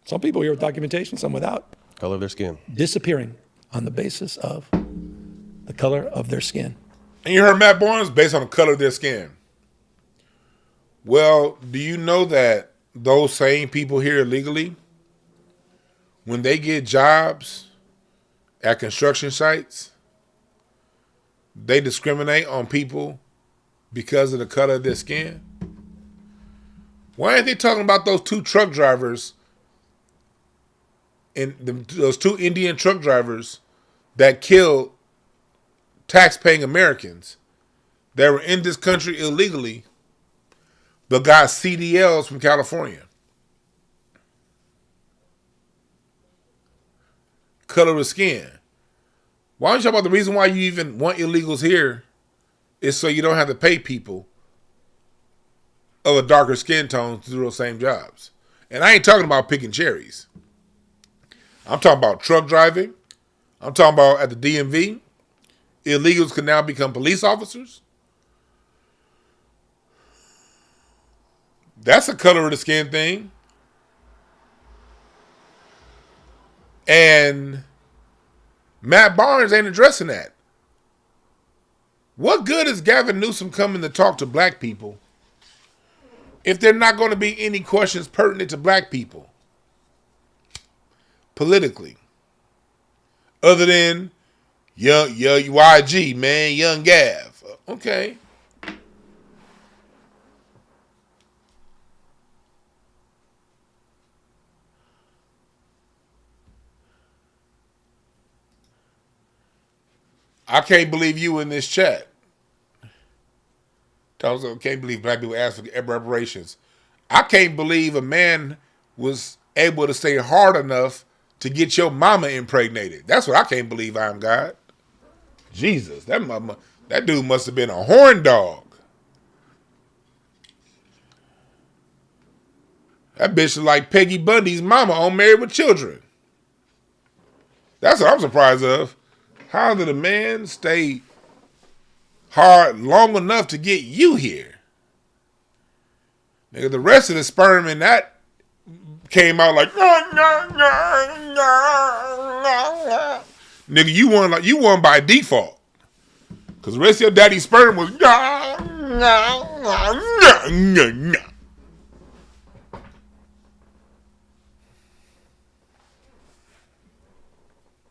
some people here with documentation, some without. Color of their skin. Disappearing on the basis of the color of their skin. And you heard Matt Barnes, based on the color of their skin. Well, do you know that those same people here illegally, when they get jobs at construction sites, they discriminate on people because of the color of their skin? Why aren't they talking about those 2 truck drivers and those 2 Indian truck drivers that killed tax-paying Americans that were in this country illegally but got CDLs from California? Color of skin. Why don't you talk about the reason why you even want illegals here is so you don't have to pay people of a darker skin tone to do those same jobs. And I ain't talking about picking cherries. I'm talking about truck driving. I'm talking about at the DMV. Illegals can now become police officers. That's a color of the skin thing. And Matt Barnes ain't addressing that. What good is Gavin Newsom coming to talk to black people if there are not going to be any questions pertinent to black people politically? Other than young YG, man, young Gav. Okay. I can't believe you in this chat. I can't believe black people ask for reparations. I can't believe a man was able to stay hard enough to get your mama impregnated. That's what I can't believe. I'm God. Jesus, that dude must have been a horn dog. That bitch is like Peggy Bundy's mama on Married with Children. That's what I'm surprised of. How did a man stay hard long enough to get you here? Nigga, the rest of the sperm in that came out like, nigga, you won by default. Cause the rest of your daddy's sperm was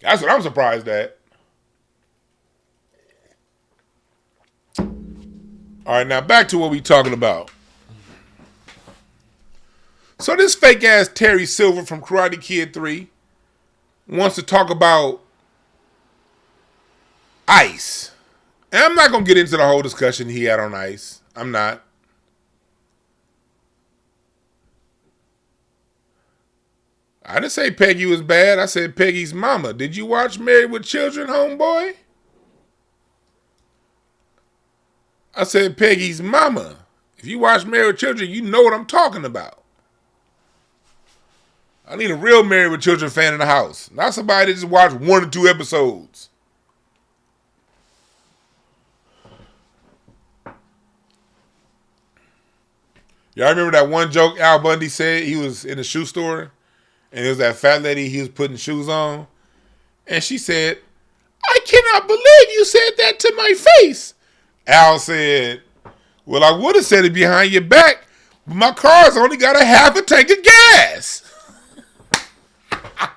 That's what I'm surprised at. All right, now back to what we talking about. So this fake ass Terry Silver from Karate Kid 3 wants to talk about ICE. And I'm not going to get into the whole discussion he had on ICE. I'm not. I didn't say Peggy was bad. I said Peggy's mama. Did you watch Married with Children, homeboy? I said Peggy's mama. If you watch Married with Children, you know what I'm talking about. I need a real Married with Children fan in the house. Not somebody that just watched 1 or 2 episodes. Y'all remember that one joke Al Bundy said? He was in a shoe store, and it was that fat lady he was putting shoes on. And she said, I cannot believe you said that to my face. Al said, well, I would have said it behind your back, but my car's only got a half a tank of gas.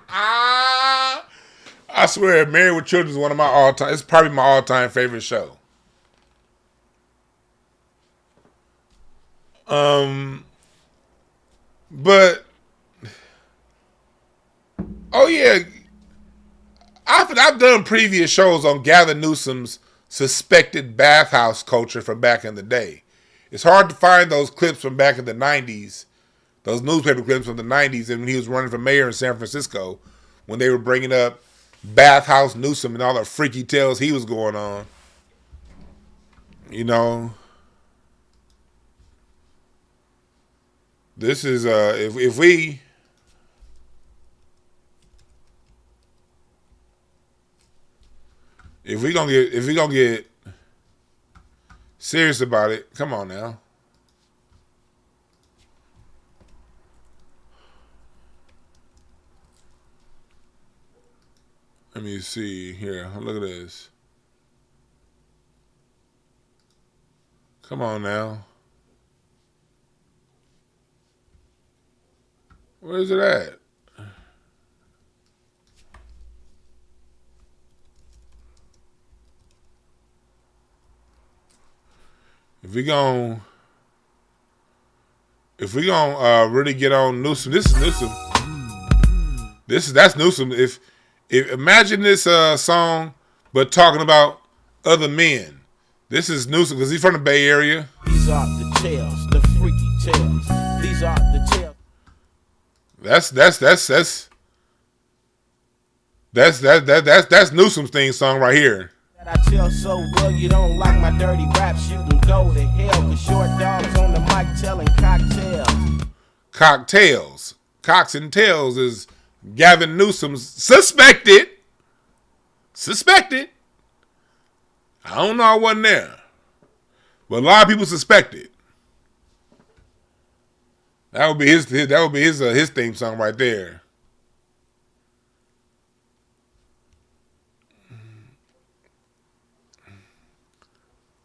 I swear, Married with Children is one of my all-time, it's probably my all-time favorite show. But, oh yeah, I've done previous shows on Gavin Newsom's suspected bathhouse culture from back in the day. It's hard to find those clips from back in the 90s, those newspaper clips from the 90s, and when he was running for mayor in San Francisco, when they were bringing up bathhouse Newsom and all the freaky tales he was going on. You know, this is if we gonna get serious about it, come on now. Let me see here. Look at this. Come on now. Where is it at? If we gon' really get on Newsom, this is Newsom. That's Newsom. If imagine this song, but talking about other men. This is Newsom because he's from the Bay Area. These are the tales, the freaky tales. These are the tales. That's Newsom's theme song right here. I tell so well you don't like my dirty raps, you can go to hell. Cause short dogs on the mic telling cocktails. Cocktails. Cocks and Tails is Gavin Newsom's suspected. I don't know, I wasn't there. But a lot of people suspected. That would be his theme song right there.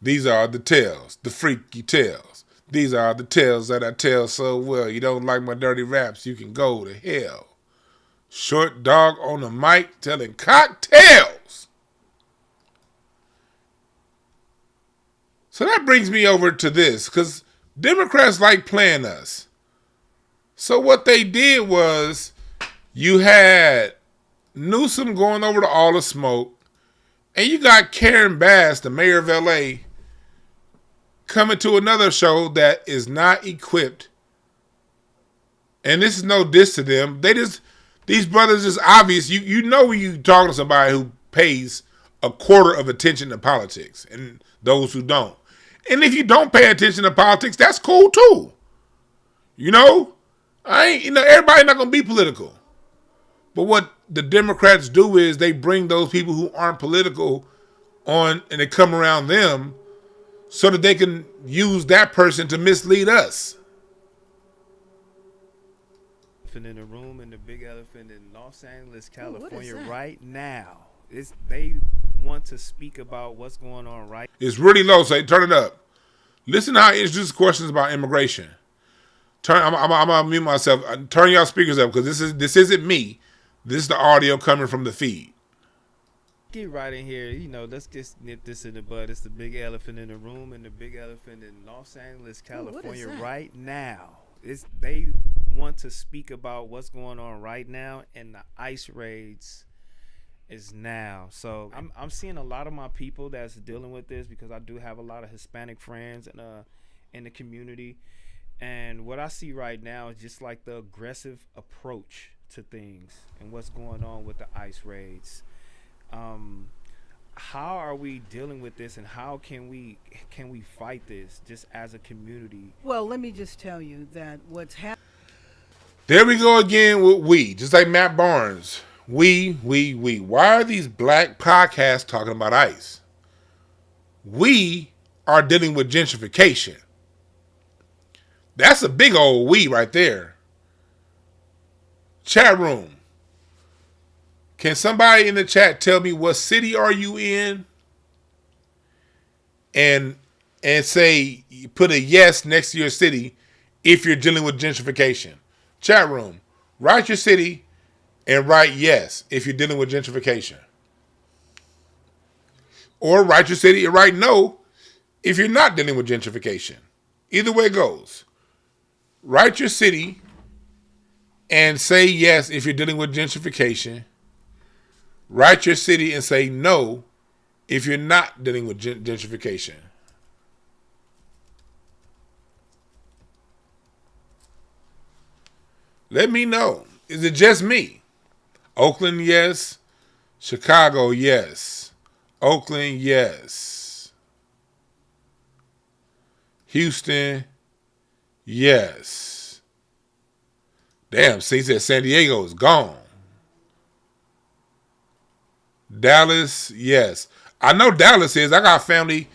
These are the tales, the freaky tales. These are the tales that I tell so well. You don't like my dirty raps, you can go to hell. Short dog on the mic telling cocktails. So that brings me over to this, because Democrats like playing us. So what they did was, you had Newsom going over to All the Smoke, and you got Karen Bass, the mayor of LA, coming to another show that is not equipped. And this is no diss to them. These brothers is obvious. You know when you talking to somebody who pays a quarter of attention to politics and those who don't. And if you don't pay attention to politics, that's cool too. You know? Everybody not gonna be political. But what the Democrats do is they bring those people who aren't political on and they come around them so that they can use that person to mislead us. In the room, and the big elephant in Los Angeles, California right now. They want to speak about what's going on right. It's really low, so turn it up. Listen to how I introduce questions about immigration. I'm gonna mute myself. Turn y'all speakers up because this isn't me. This is the audio coming from the feed. get right in here. Let's just nip this in the bud. It's the big elephant in the room, and the big elephant in Los Angeles, California, right now. They want to speak about what's going on right now, and the ICE raids is now. So I'm seeing a lot of my people that's dealing with this, because I do have a lot of Hispanic friends in the community, and what I see right now is just like the aggressive approach to things and what's going on with the ICE raids. How are we dealing with this, and how can we fight this just as a community? Well, let me just tell you that what's happening. There we go again with we, just like Matt Barnes. We. Why are these black podcasts talking about ICE? We are dealing with gentrification. That's a big old we right there. Chat room. Can somebody in the chat tell me what city are you in? And say, put a yes next to your city if you're dealing with gentrification. Chat room. Write your city and write yes if you're dealing with gentrification. Or write your city and write no if you're not dealing with gentrification. Either way it goes. Write your city and say yes if you're dealing with gentrification. Write your city and say no if you're not dealing with gentrification. Let me know. Is it just me? Oakland, yes. Chicago, yes. Oakland, yes. Houston, yes. Damn, see, said San Diego is gone. Dallas, yes. I know Dallas is. I got family.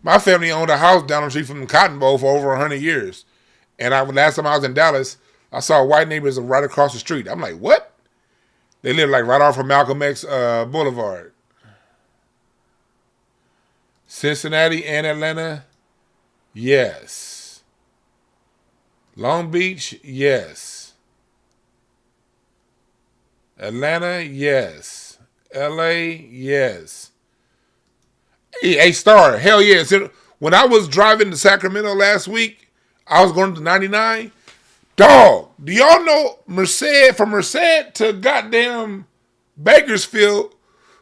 My family owned a house down the street from the Cotton Bowl for over 100 years. And last time I was in Dallas, I saw white neighbors right across the street. I'm like, what? They live like right off of Malcolm X Boulevard. Cincinnati and Atlanta, yes. Long Beach, yes. Atlanta, yes. LA, yes. Hey, Star, hell yes. When I was driving to Sacramento last week, I was going to 99. Dog, do y'all know from Merced to goddamn Bakersfield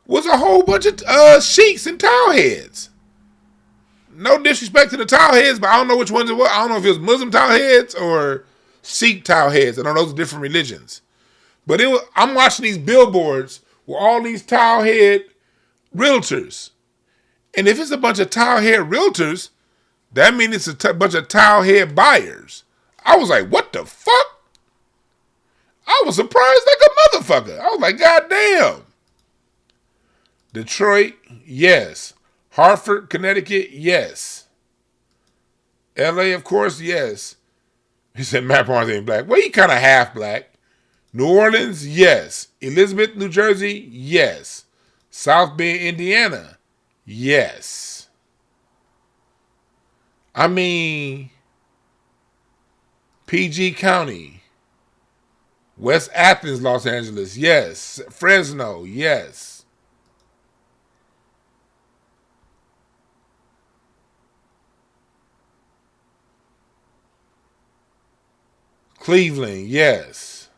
was a whole bunch of sheiks and towel heads. No disrespect to the towel heads, but I don't know which ones it was. I don't know if it was Muslim towel heads or Sikh towel heads. I know those are different religions. But I'm watching these billboards with all these towel head realtors. And if it's a bunch of towel head realtors, that means it's a bunch of towel head buyers. I was like, what the fuck? I was surprised like a motherfucker. I was like, God damn. Detroit, yes. Hartford, Connecticut, yes. LA, of course, yes. He said Matt Barnes ain't black. Well, he kind of half black. New Orleans, yes. Elizabeth, New Jersey, yes. South Bend, Indiana, yes. I mean, PG County, West Athens, Los Angeles, yes. Fresno, yes. Cleveland, yes.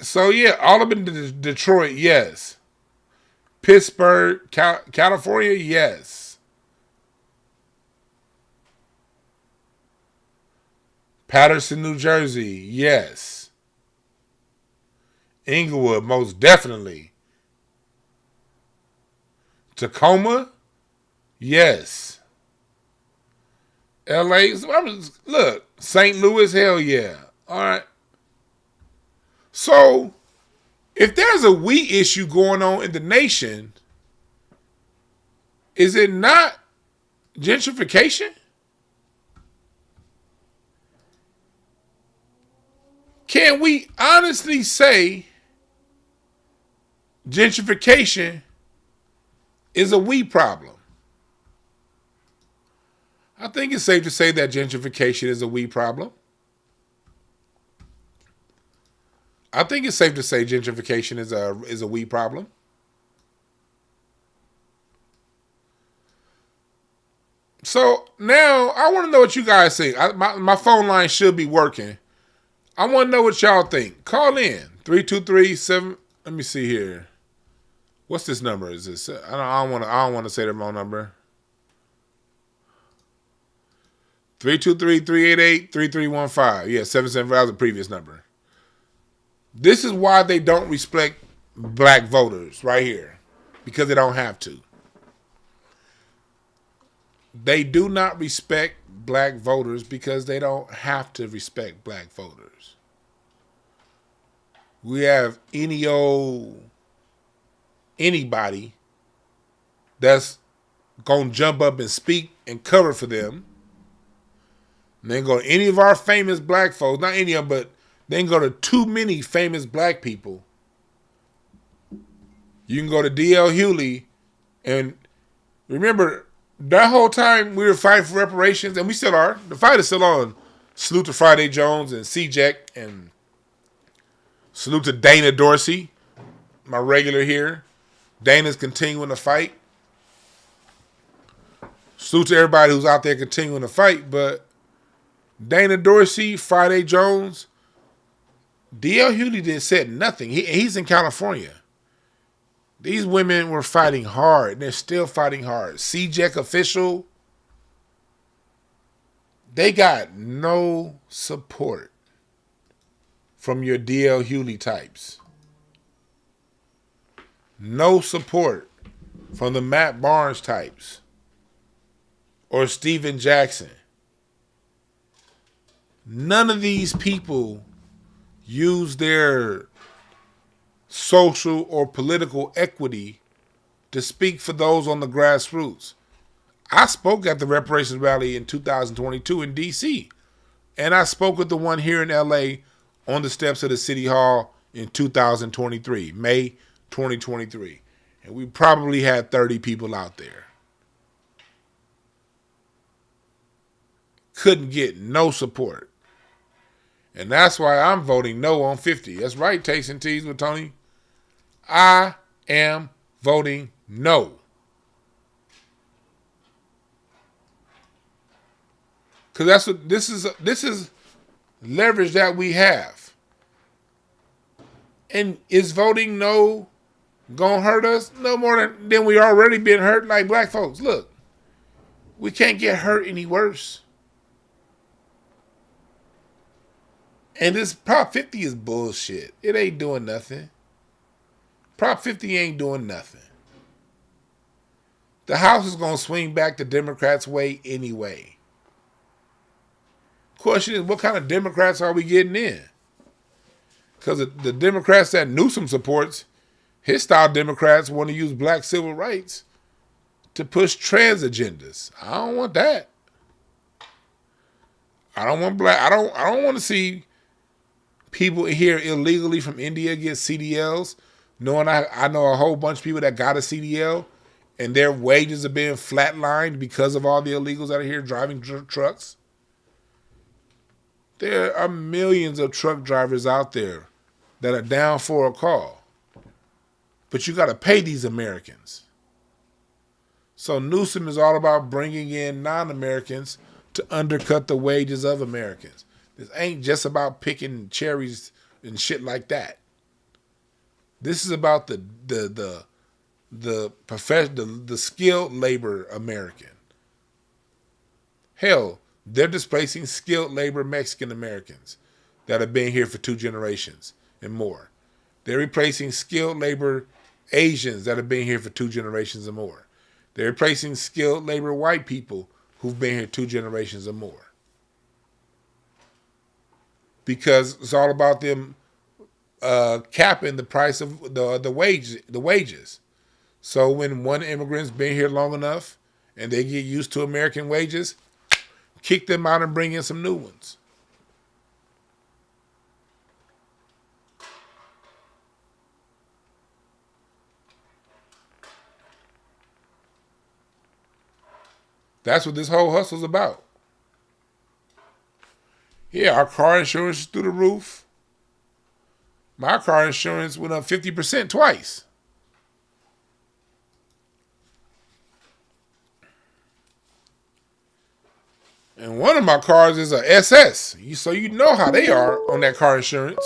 So, yeah, all of them in Detroit, yes. Pittsburgh, California, yes. Patterson, New Jersey, yes. Inglewood, most definitely. Tacoma, yes. LA, look, St. Louis, hell yeah. All right. So, if there's a we issue going on in the nation, is it not gentrification? Can we honestly say gentrification is a we problem? I think it's safe to say that gentrification is a we problem. I think it's safe to say gentrification is a we problem. So now I want to know what you guys think. My phone line should be working. I want to know what y'all think. Call in 323-7. Let me see here. What's this number? Is this? I don't want to say the wrong number. 323-388-3315. Yeah, 775 is the previous number. This is why they don't respect black voters right here. Because they don't have to. They do not respect black voters because they don't have to respect black voters. We have anybody that's going to jump up and speak and cover for them. And then go to any of our famous black folks, not any of them, but then go to too many famous black people. You can go to DL Hughley, and remember, that whole time we were fighting for reparations, and we still are. The fight is still on. Salute to Friday Jones and CJEC, and salute to Dana Dorsey, my regular here. Dana's continuing to fight. Salute to everybody who's out there continuing to fight, but Dana Dorsey, Friday Jones, DL Hughley didn't said nothing. He's in California. These women were fighting hard, and they're still fighting hard. CJEC official, they got no support from your DL Hughley types. No support from the Matt Barnes types or Steven Jackson. None of these people use their social or political equity to speak for those on the grassroots. I spoke at the reparations rally in 2022 in D.C., and I spoke with the one here in L.A. on the steps of the City Hall in 2023, May 2023. And we probably had 30 people out there. Couldn't get no support. And that's why I'm voting no on 50. That's right, Taste and Teas with Tony. I am voting no. Because that's what this is leverage that we have. And is voting no gonna hurt us? No more than we already been hurt like black folks. Look, we can't get hurt any worse. And this Prop 50 is bullshit. It ain't doing nothing. Prop 50 ain't doing nothing. The House is going to swing back the Democrats' way anyway. Question is, what kind of Democrats are we getting in? Because the Democrats that Newsom supports, his style Democrats want to use black civil rights to push trans agendas. I don't want that. I don't want black. I don't want to see people here illegally from India get CDLs, knowing I know a whole bunch of people that got a CDL and their wages are being flatlined because of all the illegals that are here driving trucks. There are millions of truck drivers out there that are down for a call. But you got to pay these Americans. So Newsom is all about bringing in non-Americans to undercut the wages of Americans. This ain't just about picking cherries and shit like that. This is about the skilled labor American. Hell, they're displacing skilled labor Mexican Americans that have been here for 2 generations and more. They're replacing skilled labor Asians that have been here for 2 generations or more. They're replacing skilled labor white people who've been here 2 generations or more. Because it's all about them capping the price of the wages. So when one immigrant's been here long enough and they get used to American wages, kick them out and bring in some new ones. That's what this whole hustle's about. Yeah, our car insurance is through the roof. My car insurance went up 50% twice. And one of my cars is a SS. So you know how they are on that car insurance.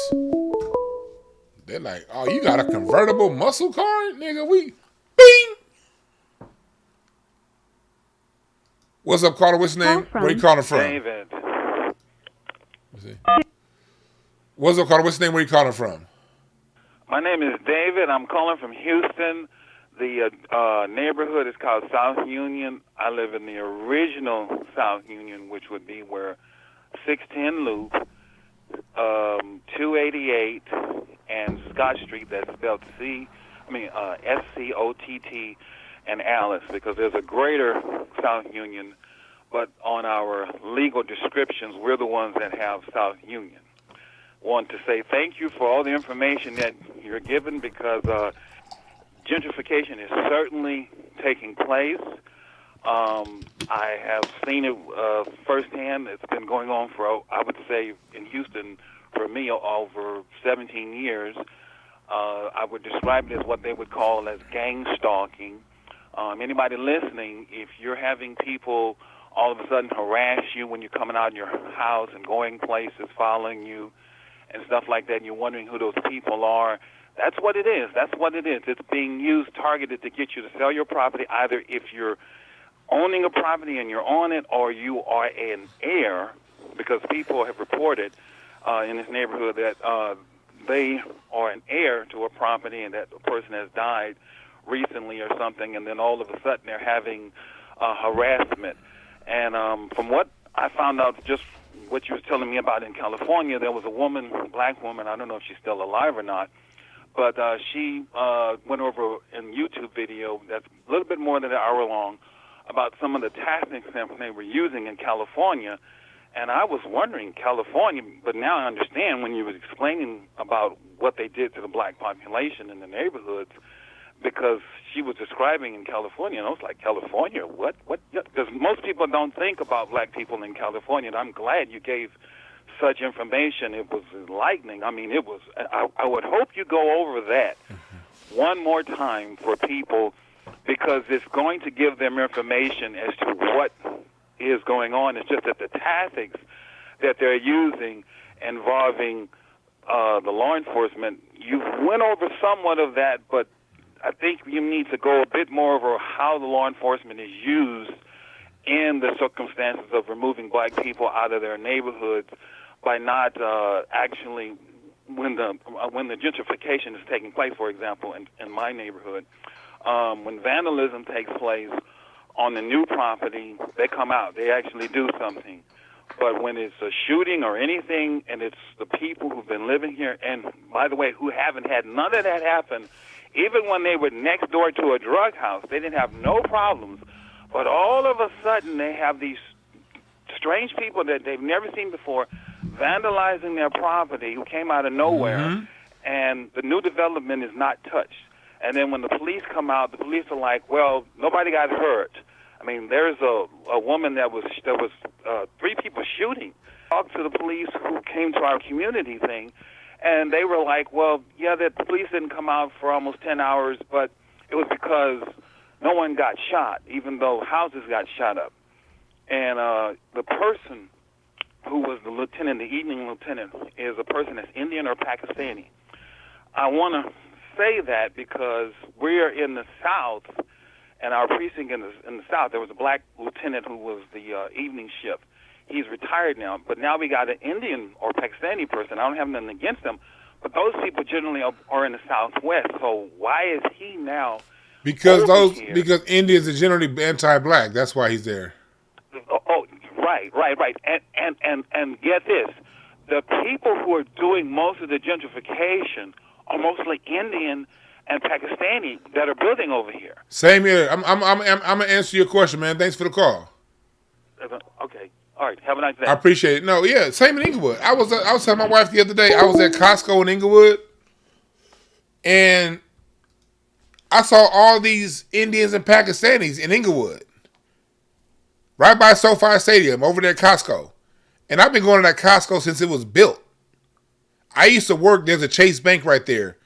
They're like, oh, you got a convertible muscle car? Nigga, bing! What's up, caller? What's your name? Where you calling from? David. What's up, caller? What's your name? Where you calling from? My name is David. I'm calling from Houston. The neighborhood is called South Union. I live in the original South Union, which would be where 610 Loop, 288, and Scott Street, that's spelled S-C-O-T-T, and Alice, because there's a greater South Union, but on our legal descriptions, we're the ones that have South Union. Want to say thank you for all the information that you're given, because gentrification is certainly taking place. I have seen it firsthand. It's been going on for, I would say, in Houston, for me, over 17 years. I would describe it as what they would call as gang stalking. Anybody listening, if you're having people all of a sudden harass you when you're coming out of your house and going places, following you, and stuff like that, and you're wondering who those people are, that's what it is. That's what it is. It's being used, targeted to get you to sell your property, either if you're owning a property and you're on it, or you are an heir, because people have reported in this neighborhood that they are an heir to a property and that the person has died recently or something, and then all of a sudden they're having harassment. And from what I found out, just what you was telling me about in California, there was a woman, a black woman, I don't know if she's still alive or not, but she went over a YouTube video that's a little bit more than an hour long about some of the tactics that they were using in California. And I was wondering, California, but now I understand when you were explaining about what they did to the black population in the neighborhoods, because she was describing in California, and I was like, California, what? Because most people don't think about black people in California, and I'm glad you gave such information. It was enlightening. I mean, it was, I would hope you go over that one more time for people, because it's going to give them information as to what is going on. It's just that the tactics that they're using involving the law enforcement, you went over somewhat of that, but I think you need to go a bit more over how the law enforcement is used in the circumstances of removing black people out of their neighborhoods by not actually, when the gentrification is taking place, for example, in my neighborhood, when vandalism takes place on the new property, they come out, they actually do something. But when it's a shooting or anything, and it's the people who've been living here, and by the way, who haven't had none of that happen, even when they were next door to a drug house, they didn't have no problems. But all of a sudden, they have these strange people that they've never seen before vandalizing their property, who came out of nowhere, and the new development is not touched. And then when the police come out, the police are like, well, nobody got hurt. I mean, there's a woman there was 3 people shooting. Talked to the police who came to our community thing, and they were like, well, yeah, the police didn't come out for almost 10 hours, but it was because no one got shot, even though houses got shot up. And the person who was the lieutenant, the evening lieutenant, is a person that's Indian or Pakistani. I want to say that because we're in the South, and our precinct in the South, there was a black lieutenant who was the evening shift. He's retired now, but now we got an Indian or Pakistani person. I don't have nothing against them, but those people generally are in the Southwest. So why is he now? Because Indians are generally anti-black. That's why he's there. Oh, right. And get this: the people who are doing most of the gentrification are mostly Indian and Pakistani that are building over here. Same here. I'm gonna answer your question, man. Thanks for the call. Okay. All right. Have a nice day. I appreciate it. No, yeah, same in Inglewood. I was telling my wife the other day. I was at Costco in Inglewood, and I saw all these Indians and Pakistanis in Inglewood, right by SoFi Stadium, over there at Costco. And I've been going to that Costco since it was built. I used to work, there's a Chase Bank right there.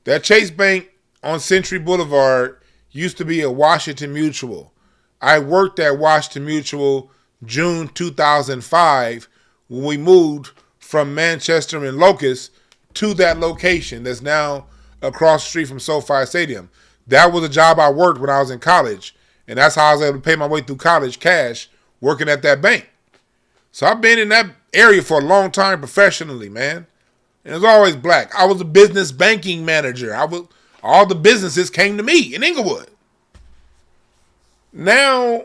That Chase Bank on Century Boulevard used to be a Washington Mutual. I worked at Washington Mutual June 2005 when we moved from Manchester and Locust to that location that's now across the street from SoFi Stadium. That was a job I worked when I was in college, and that's how I was able to pay my way through college cash working at that bank. So I've been in that area for a long time professionally, man. And it was always black. I was a business banking manager. All the businesses came to me in Inglewood. Now,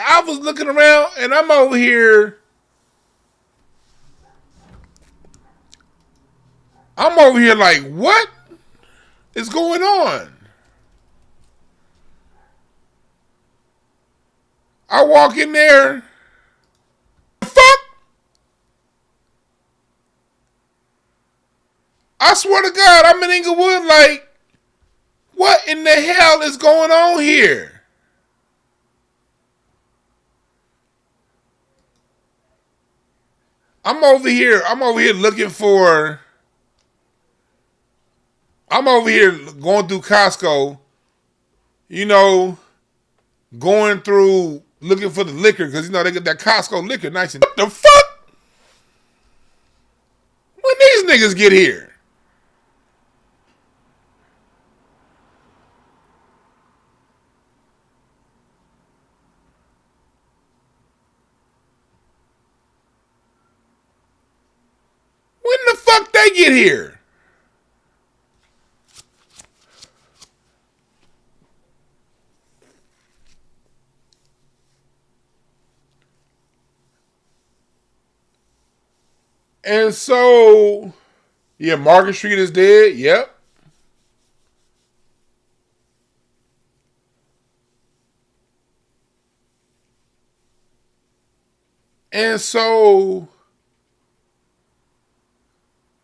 I was looking around and I'm over here. I'm over here like, what is going on? I walk in there. Fuck! I swear to God, I'm in Inglewood like, what in the hell is going on here? I'm over here looking for, I'm over here going through Costco, you know, going through looking for the liquor because, you know, they get that Costco liquor nice and, what the fuck? When these niggas get here? When the fuck they get here? And so, yeah, Market Street is dead. Yep. And so,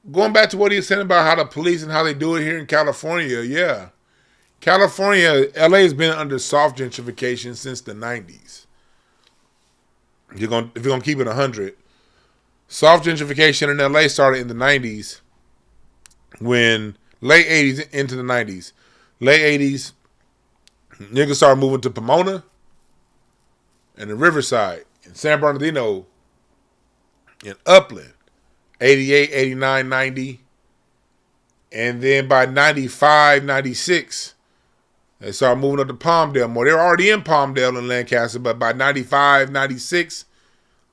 going back to what he was saying about how the police and how they do it here in California, yeah. California, LA has been under soft gentrification since the 90s. If you're gonna keep it 100. Soft gentrification in LA started in the 90s, when late 80s into the 90s. Late 80s, niggas started moving to Pomona and the Riverside and San Bernardino and Upland. 88, 89, 90. And then by 95, 96, they started moving up to Palmdale more. They were already in Palmdale and Lancaster, but by 95, 96,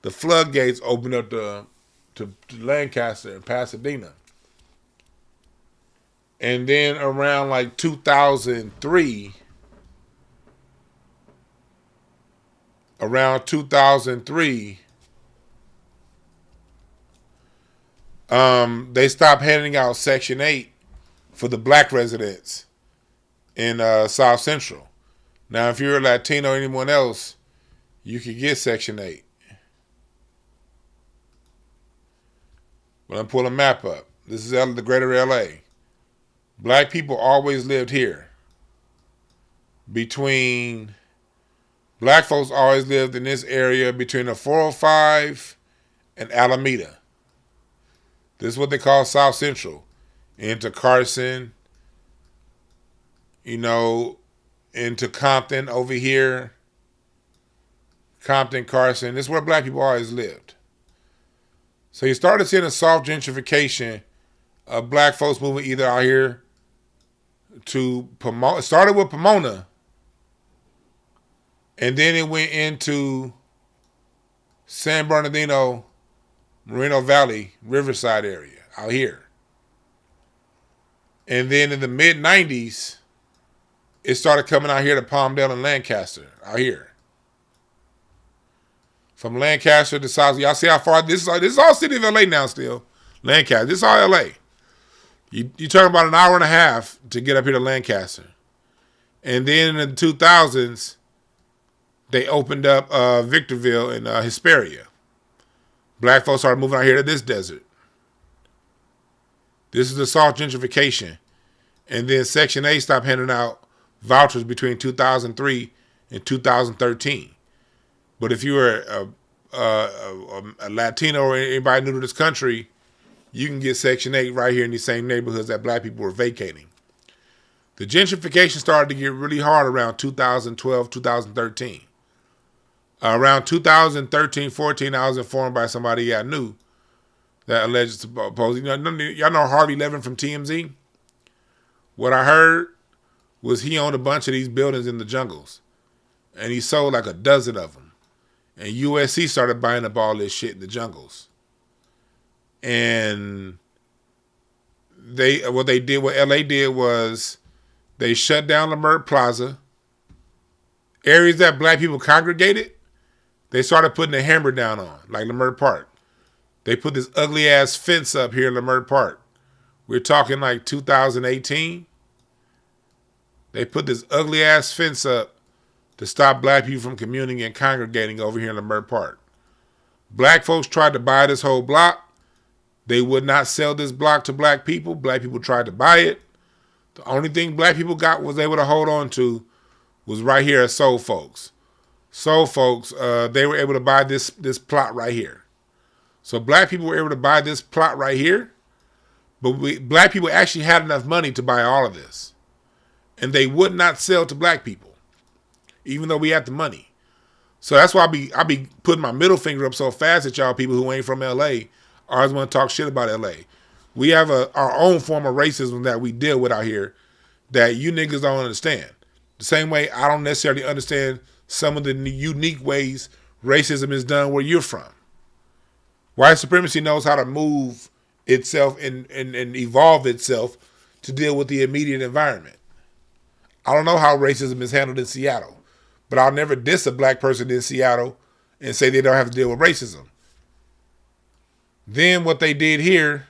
the floodgates opened up to Lancaster and Pasadena. And then around like 2003, they stopped handing out Section 8 for the black residents in South Central. Now, if you're a Latino or anyone else, you could get Section 8. But I'm pulling a map up. This is the greater LA. Black people always lived here. Black folks always lived in this area between the 405 and Alameda. This is what they call South Central. Into Carson, you know, into Compton over here. Compton, Carson. This is where black people always lived. So you started seeing a soft gentrification of black folks moving either out here to Pomona. It started with Pomona. And then it went into San Bernardino, Moreno Valley, Riverside area, out here. And then in the mid-90s, it started coming out here to Palmdale and Lancaster, out here. From Lancaster to South, y'all see how far this is all city of LA now still. Lancaster, this is all LA. You talking about an hour and a half to get up here to Lancaster. And then in the 2000s, they opened up Victorville and Hesperia. Black folks started moving out here to this desert. This is the soft gentrification. And then Section 8 stopped handing out vouchers between 2003 and 2013. But if you were a Latino or anybody new to this country, you can get Section 8 right here in these same neighborhoods that black people were vacating. The gentrification started to get really hard around 2012, 2013. Around 2013, 14, I was informed by somebody I knew that alleged supposedly, y'all know Harvey Levin from TMZ? What I heard was he owned a bunch of these buildings in the jungles, and he sold like a dozen of them. And USC started buying up all this shit in the jungles. And what LA did was they shut down Lamert Plaza. Areas that black people congregated, they started putting the hammer down on, like Lamert Park. They put this ugly ass fence up here in Lamert Park. We're talking like 2018. They put this ugly ass fence up to stop black people from communing and congregating over here in Lamert Park. Black folks tried to buy this whole block. They would not sell this block to black people. Black people tried to buy it. The only thing black people was able to hold on to was right here at Soul Folks. Soul Folks, they were able to buy this plot right here. So black people were able to buy this plot right here, but black people actually had enough money to buy all of this. And they would not sell to black people, even though we had the money. So that's why I be putting my middle finger up so fast at y'all people who ain't from LA. Always want to talk shit about LA. We have our own form of racism that we deal with out here that you niggas don't understand. The same way I don't necessarily understand some of the unique ways racism is done where you're from. White supremacy knows how to move itself and evolve itself to deal with the immediate environment. I don't know how racism is handled in Seattle, but I'll never diss a black person in Seattle and say they don't have to deal with racism. Then what they did here,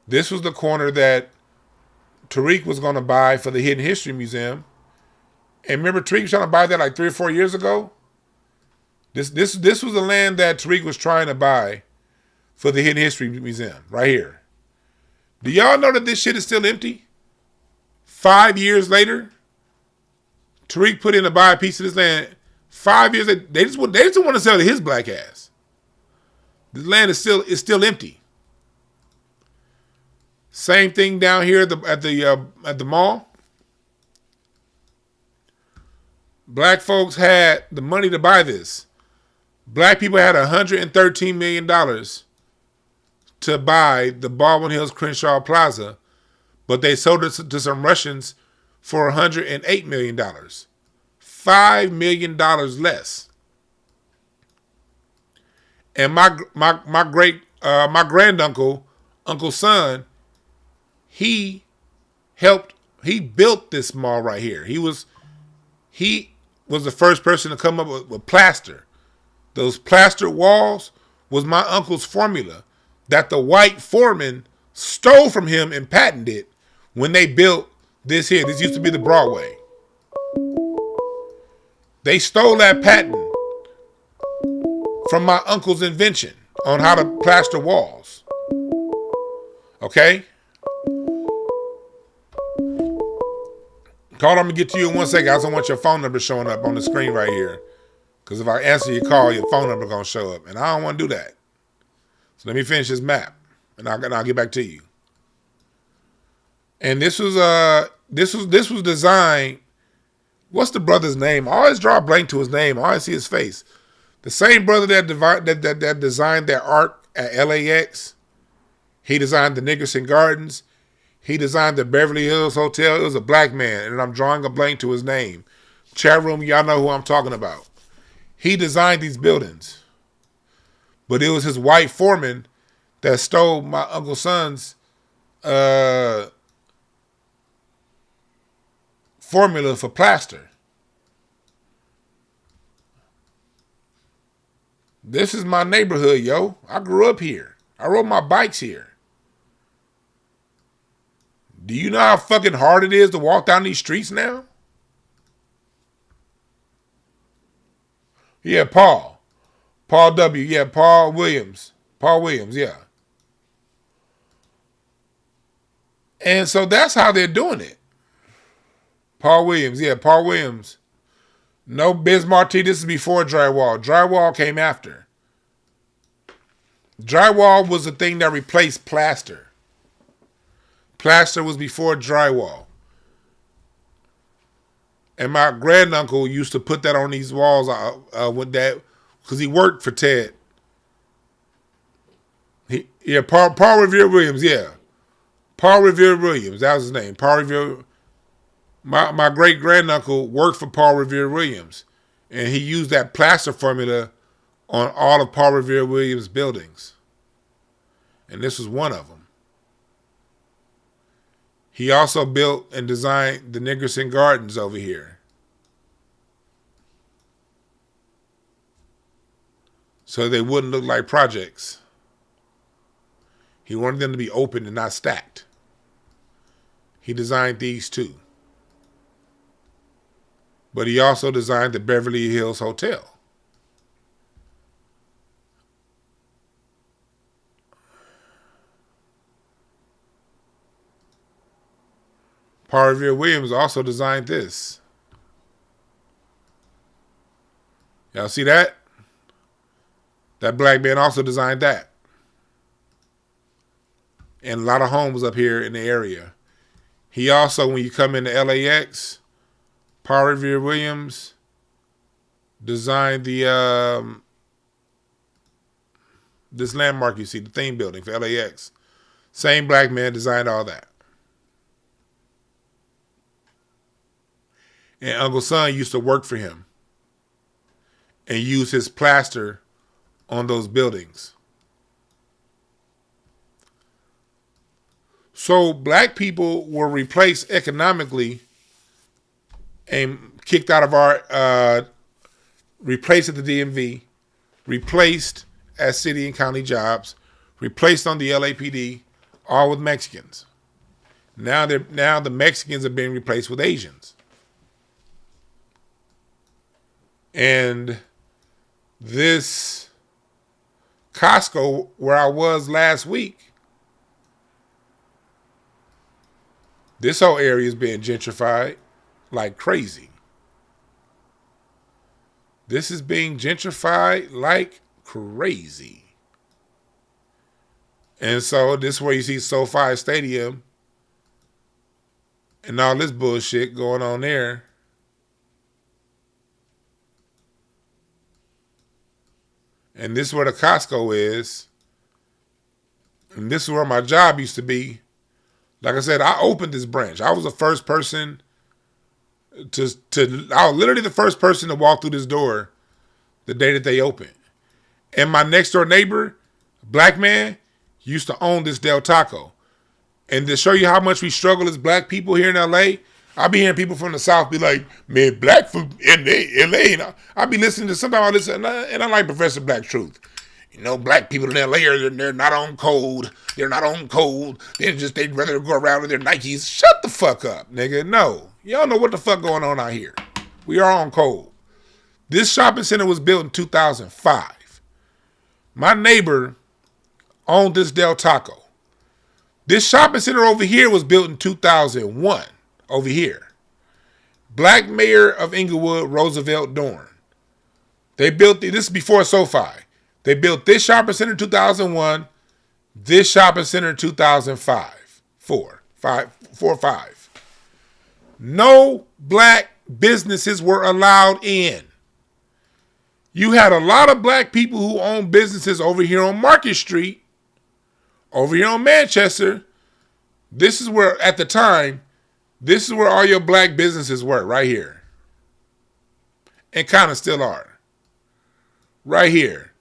this was the corner that Tariq was going to buy for the Hidden History Museum. And remember, Tariq was trying to buy that like 3 or 4 years ago? This was the land that Tariq was trying to buy for the Hidden History Museum, right here. Do y'all know that this shit is still empty? 5 years later, Tariq put in to buy a piece of this land. 5 years later, they just want to sell to his black ass. The land is still empty. Same thing down here at the mall. Black folks had the money to buy this. Black people had $113 million to buy the Baldwin Hills Crenshaw Plaza, but they sold it to some Russians for $108 million. $5 million less. And my granduncle, Uncle Son, he built this mall right here. He was the first person to come up with plaster. Those plaster walls was my uncle's formula that the white foreman stole from him and patented when they built this here. This used to be the Broadway. They stole that patent from my uncle's invention on how to plaster walls. Okay? Call, I'm going to get to you in 1 second. I just don't want your phone number showing up on the screen right here. Because if I answer your call, your phone number going to show up. And I don't want to do that. So let me finish this map. And I'll get back to you. And this was designed. What's the brother's name? I always draw a blank to his name. I always see his face. The same brother that designed that arc at LAX. He designed the Nickerson Gardens. He designed the Beverly Hills Hotel. It was a black man, and I'm drawing a blank to his name. Chat room, y'all know who I'm talking about. He designed these buildings. But it was his white foreman that stole my Uncle Son's formula for plaster. This is my neighborhood, yo. I grew up here. I rode my bikes here. Do you know how fucking hard it is to walk down these streets now? Yeah, Paul. Paul W. Yeah, Paul Williams. Paul Williams, yeah. And so that's how they're doing it. Paul Williams, yeah, Paul Williams. No Biz Marti, this is before drywall. Drywall came after. Drywall was the thing that replaced plaster. Plaster was before drywall. And my granduncle used to put that on these walls with that, because he worked for Ted. Paul Revere Williams, yeah. Paul Revere Williams, that was his name. Paul Revere. My great granduncle worked for Paul Revere Williams, and he used that plaster formula on all of Paul Revere Williams' buildings. And this was one of them. He also built and designed the Nickerson Gardens over here. So they wouldn't look like projects. He wanted them to be open and not stacked. He designed these too. But he also designed the Beverly Hills Hotel. Paul Revere Williams also designed this. Y'all see that? That black man also designed that. And a lot of homes up here in the area. He also, when you come into LAX, Paul Revere Williams designed the this landmark you see, the theme building for LAX. Same black man designed all that. And Uncle Son used to work for him and use his plaster on those buildings. So black people were replaced economically and kicked out of our, replaced at the DMV, replaced as city and county jobs, replaced on the LAPD, all with Mexicans. Now the Mexicans are being replaced with Asians. And this Costco, where I was last week, this whole area is being gentrified like crazy. This is being gentrified like crazy. And so this is where you see SoFi Stadium and all this bullshit going on there. And this is where the Costco is. And this is where my job used to be. Like I said, I opened this branch. I was the first person I was literally the first person to walk through this door the day that they opened. And my next door neighbor, black man, used to own this Del Taco. And to show you how much we struggle as black people here in LA, I be hearing people from the South be like, man, black food in LA. I be listening to, sometimes I listen, and I like Professor Black Truth. You know, black people in LA, they're not on code. They're not on code. They'd rather go around with their Nikes. Shut the fuck up, nigga. No. Y'all know what the fuck going on out here. We are on code. This shopping center was built in 2005. My neighbor owned this Del Taco. This shopping center over here was built in 2001. Over here. Black mayor of Inglewood, Roosevelt Dorn. They built, this is before SoFi. They built this shopping center in 2001, this shopping center in 2005. 5. No black businesses were allowed in. You had a lot of black people who owned businesses over here on Market Street, over here on Manchester. This is where, at the time, this is where all your black businesses were, right here. And kind of still are. Right here.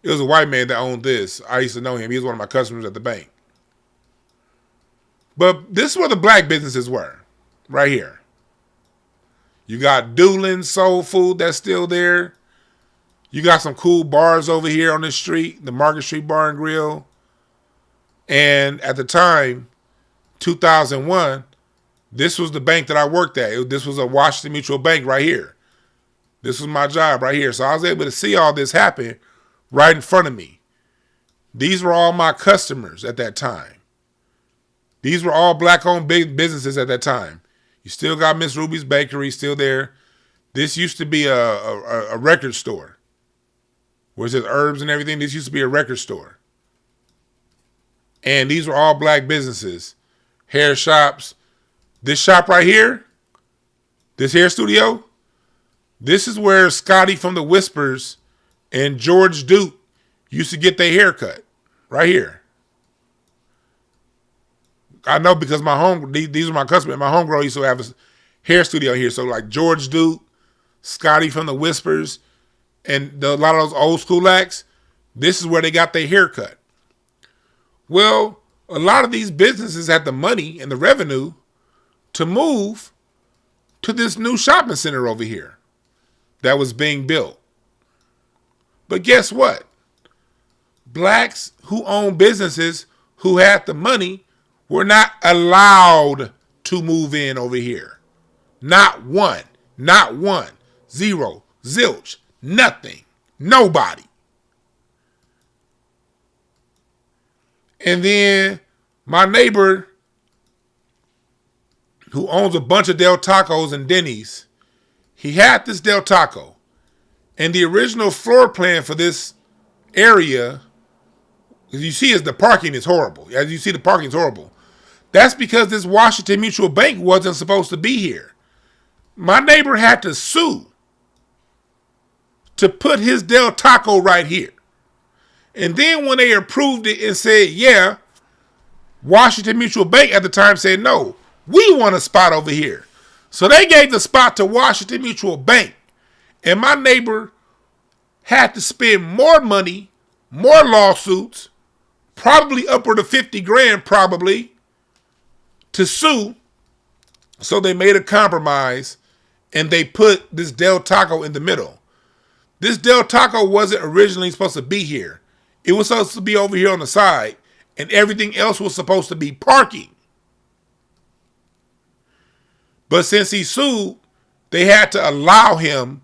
It was a white man that owned this. I used to know him. He was one of my customers at the bank. But this is where the black businesses were. Right here. You got Doolin Soul Food that's still there. You got some cool bars over here on this street. The Market Street Bar and Grill. And at the time, 2001, this was the bank that I worked at. This was a Washington Mutual Bank right here. This was my job right here. So I was able to see all this happen right in front of me. These were all my customers at that time. These were all black-owned big businesses at that time. You still got Miss Ruby's Bakery still there. This used to be a record store. Where it says herbs and everything. This used to be a record store. And these were all black businesses. Hair shops. This shop right here, this hair studio, this is where Scotty from the Whispers and George Duke used to get their hair cut. Right here. I know because these are my customers. My homegirl used to have a hair studio here. So like George Duke, Scotty from the Whispers, and a lot of those old school acts, this is where they got their hair cut. Well, a lot of these businesses had the money and the revenue to move to this new shopping center over here that was being built. But guess what? Blacks who own businesses who had the money were not allowed to move in over here. Not one. Not one. Zero. Zilch. Nothing. Nobody. And then my neighbor who owns a bunch of Del Tacos and Denny's, he had this Del Taco. And the original floor plan for this area, as you see, is the parking is horrible. As you see, the parking is horrible. That's because this Washington Mutual Bank wasn't supposed to be here. My neighbor had to sue to put his Del Taco right here. And then when they approved it and said, yeah, Washington Mutual Bank at the time said, no, we want a spot over here. So they gave the spot to Washington Mutual Bank. And my neighbor had to spend more money, more lawsuits, probably upward of 50 grand probably, to sue. So they made a compromise and they put this Del Taco in the middle. This Del Taco wasn't originally supposed to be here. It was supposed to be over here on the side, and everything else was supposed to be parking. But since he sued, they had to allow him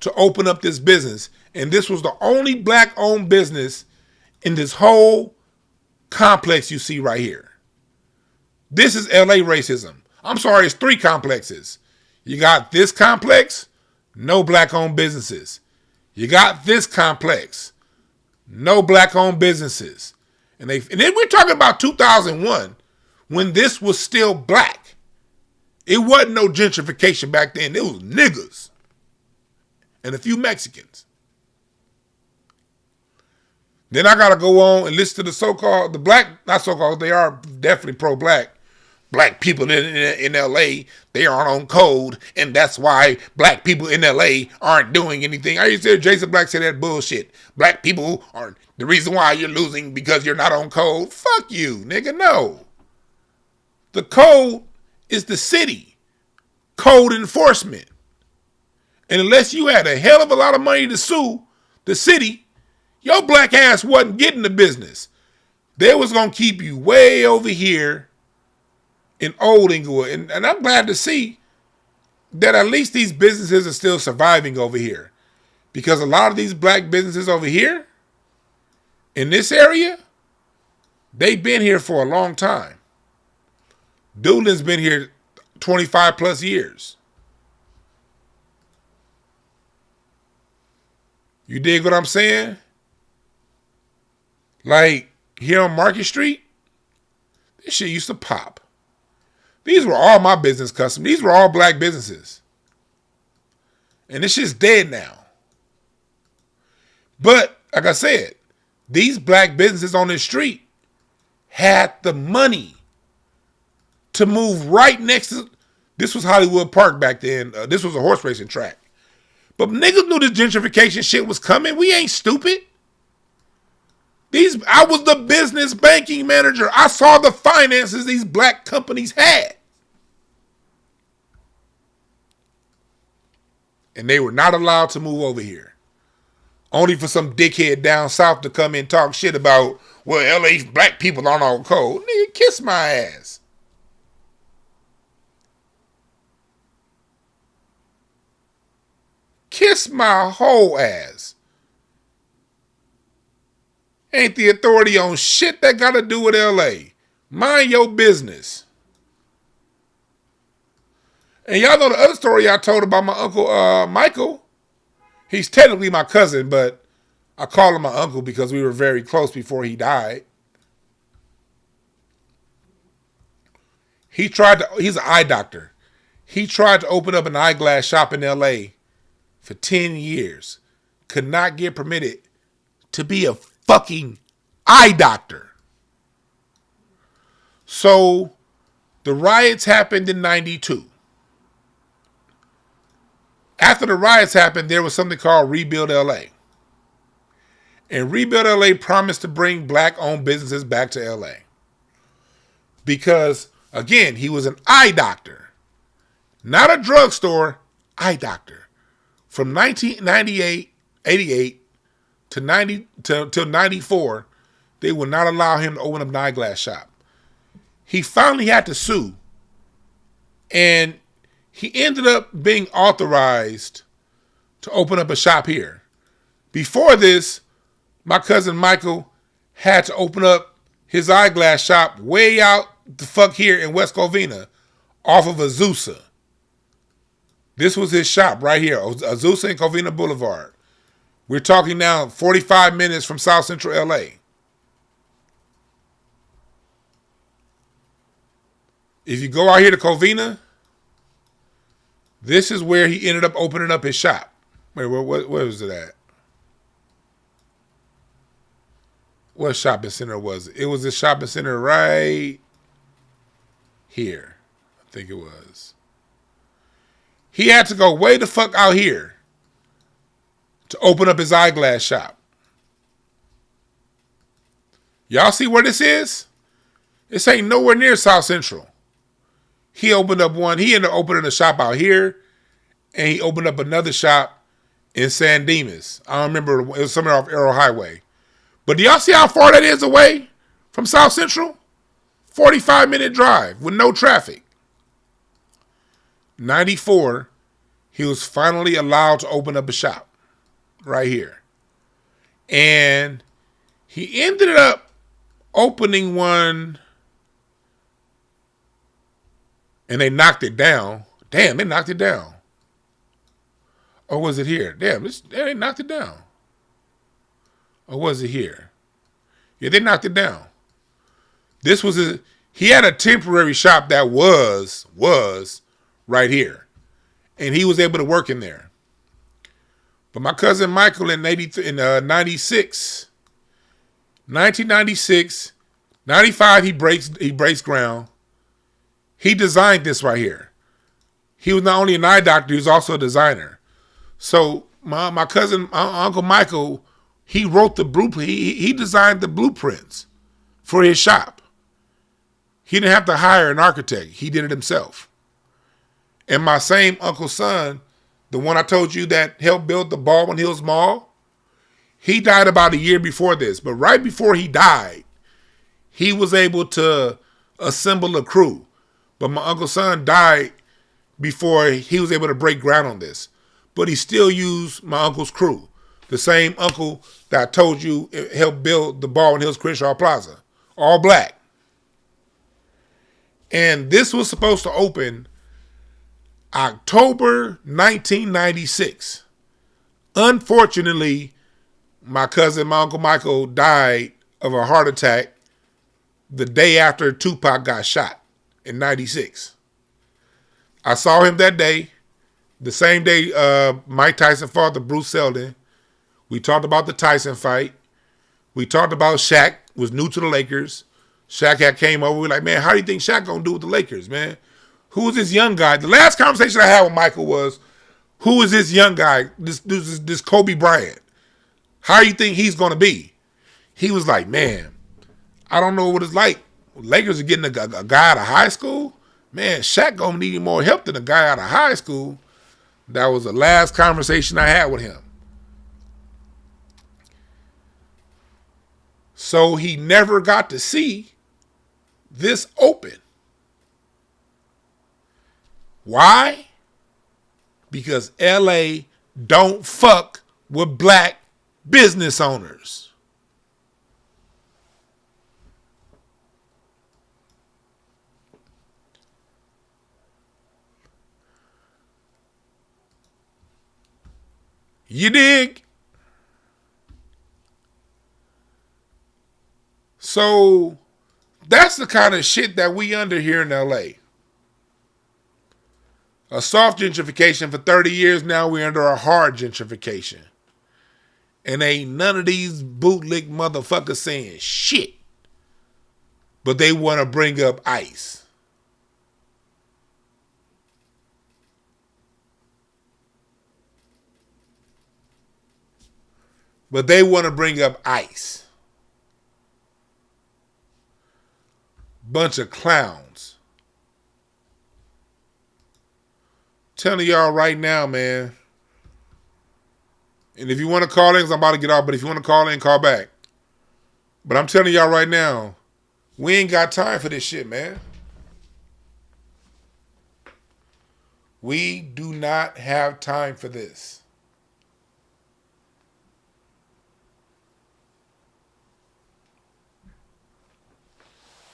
to open up this business. And this was the only black-owned business in this whole complex you see right here. This is LA racism. I'm sorry, it's 3 complexes. You got this complex, no black-owned businesses. You got this complex, no black-owned businesses. And then we're talking about 2001, when this was still black. It wasn't no gentrification back then. It was niggas and a few Mexicans. Then I got to go on and listen to the so-called, the black, not so-called, they are definitely pro-black. Black people in LA, they aren't on code, and that's why black people in LA aren't doing anything. I used to hear Jason Black say that bullshit. Black people aren't the reason why you're losing because you're not on code. Fuck you, nigga, no. The code is the city. Code enforcement. And unless you had a hell of a lot of money to sue the city, your black ass wasn't getting the business. They was going to keep you way over here in Old Inglewood. And I'm glad to see that at least these businesses are still surviving over here. Because a lot of these black businesses over here, in this area, they've been here for a long time. Doolin's been here 25 plus years. You dig what I'm saying? Like, here on Market Street, this shit used to pop. These were all my business customers. These were all black businesses. And this shit's dead now. But, like I said, these black businesses on this street had the money to move right next to, this was Hollywood Park back then. This was a horse racing track. But niggas knew this gentrification shit was coming. We ain't stupid. I was the business banking manager. I saw the finances these black companies had. And they were not allowed to move over here. Only for some dickhead down south to come in and talk shit about, well, LA black people aren't on code. Nigga, kiss my ass. Kiss my whole ass. Ain't the authority on shit that got to do with LA. Mind your business. And y'all know the other story I told about my uncle Michael. He's technically my cousin, but I call him my uncle because we were very close before he died. He's an eye doctor. He tried to open up an eyeglass shop in LA for 10 years. Could not get permitted to be a fucking eye doctor. So the riots happened in 92. After the riots happened, there was something called Rebuild LA. And Rebuild LA promised to bring black-owned businesses back to LA. Because, again, he was an eye doctor. Not a drugstore, eye doctor. From 1988 till 94, they would not allow him to open up an eyeglass shop. He finally had to sue. And he ended up being authorized to open up a shop here. Before this, my cousin Michael had to open up his eyeglass shop way out the fuck here in West Covina off of Azusa. This was his shop right here, Azusa and Covina Boulevard. We're talking now 45 minutes from South Central LA. If you go out here to Covina, this is where he ended up opening up his shop. Wait, where was it at? What shopping center was it? It was a shopping center right here. I think it was. He had to go way the fuck out here to open up his eyeglass shop. Y'all see where this is? This ain't nowhere near South Central. He opened up one. He ended up opening a shop out here, and he opened up another shop in San Dimas. I don't remember. It was somewhere off Arrow Highway. But do y'all see how far that is away from South Central? 45-minute drive with no traffic. 94, he was finally allowed to open up a shop right here. And he ended up opening one, and they knocked it down. Damn, they knocked it down. Or was it here? Damn, they knocked it down. Or was it here? Yeah, they knocked it down. He had a temporary shop that was right here. And he was able to work in there. But my cousin Michael in 1996, 95, he breaks ground. He designed this right here. He was not only an eye doctor, he was also a designer. So my cousin, Uncle Michael, he wrote the blueprint. He designed the blueprints for his shop. He didn't have to hire an architect. He did it himself. And my same uncle's son, the one I told you that helped build the Baldwin Hills Mall, he died about a year before this. But right before he died, he was able to assemble a crew. But my uncle's son died before he was able to break ground on this. But he still used my uncle's crew. The same uncle that I told you helped build the Baldwin Hills Crenshaw Plaza. All black. And this was supposed to open October 1996. Unfortunately, my Uncle Michael, died of a heart attack the day after Tupac got shot in 96. I saw him that day. The same day Mike Tyson fought the Bruce Seldon. We talked about the Tyson fight. We talked about Shaq was new to the Lakers. Shaq had came over. We were like, man, how do you think Shaq gonna do with the Lakers, man? Who is this young guy? The last conversation I had with Michael was, who is this young guy? This Kobe Bryant. How do you think he's gonna be? He was like, man, I don't know what it's like. Lakers are getting a guy out of high school. Man, Shaq gonna need more help than a guy out of high school. That was the last conversation I had with him. So he never got to see this open. Why? Because LA don't fuck with black business owners. You dig? So that's the kind of shit that we under here in LA. A soft gentrification for 30 years now, we're under a hard gentrification. And ain't none of these bootlick motherfuckers saying shit. But they want to bring up ICE. But they want to bring up ICE. Bunch of clowns. Telling y'all right now, man. And if you want to call in, because I'm about to get off, but if you want to call in, call back. But I'm telling y'all right now, we ain't got time for this shit, man. We do not have time for this.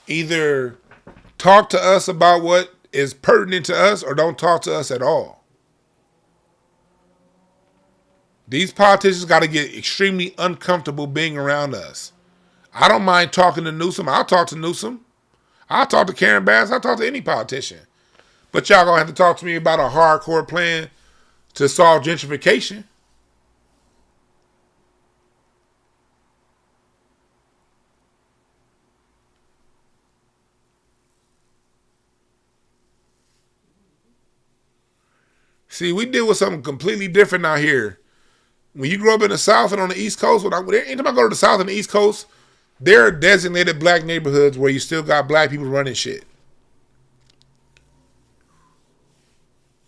Either talk to us about what is pertinent to us or don't talk to us at all. These politicians got to get extremely uncomfortable being around us. I don't mind talking to Newsom. I'll talk to Newsom. I'll talk to Karen Bass. I'll talk to any politician. But y'all going to have to talk to me about a hardcore plan to solve gentrification. See, we deal with something completely different out here. When you grow up in the South and on the East Coast, anytime I go to the South and the East Coast, there are designated black neighborhoods where you still got black people running shit.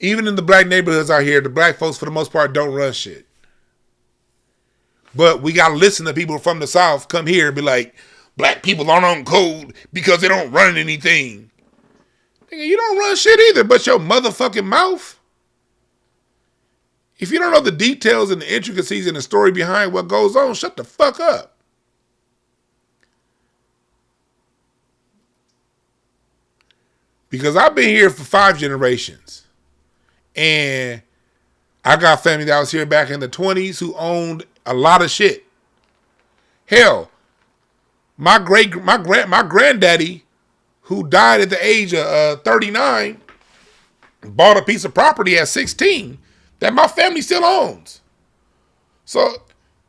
Even in the black neighborhoods out here, the black folks, for the most part, don't run shit. But we got to listen to people from the South come here and be like, black people aren't on code because they don't run anything. Nigga, you don't run shit either, but your motherfucking mouth. If you don't know the details and the intricacies and the story behind what goes on, shut the fuck up. Because I've been here for 5 generations. And I got family that was here back in the 20s who owned a lot of shit. Hell, my granddaddy, who died at the age of 39, bought a piece of property at 16 that my family still owns. So,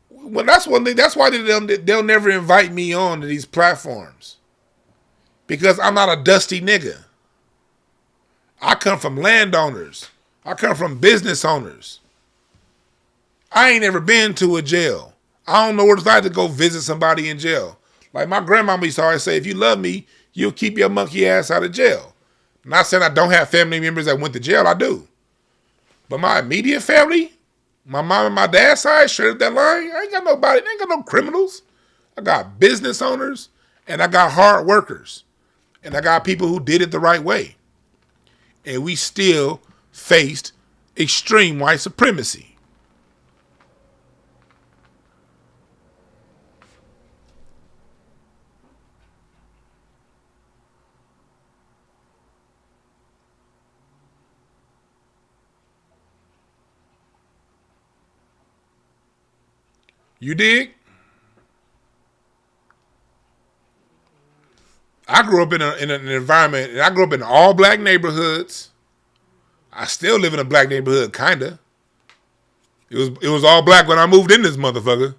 well, that's one thing. That's why they'll never invite me on to these platforms. Because I'm not a dusty nigga. I come from landowners. I come from business owners. I ain't never been to a jail. I don't know what it's like to go visit somebody in jail. Like my grandmama used to always say, if you love me, you'll keep your monkey ass out of jail. Not saying I don't have family members that went to jail. I do. But my immediate family, my mom and my dad's side, straight up that line, I ain't got nobody, I ain't got no criminals. I got business owners and I got hard workers. And I got people who did it the right way. And we still faced extreme white supremacy. You dig? I grew up in an environment, and I grew up in all black neighborhoods. I still live in a black neighborhood, kinda. It was all black when I moved in this motherfucker.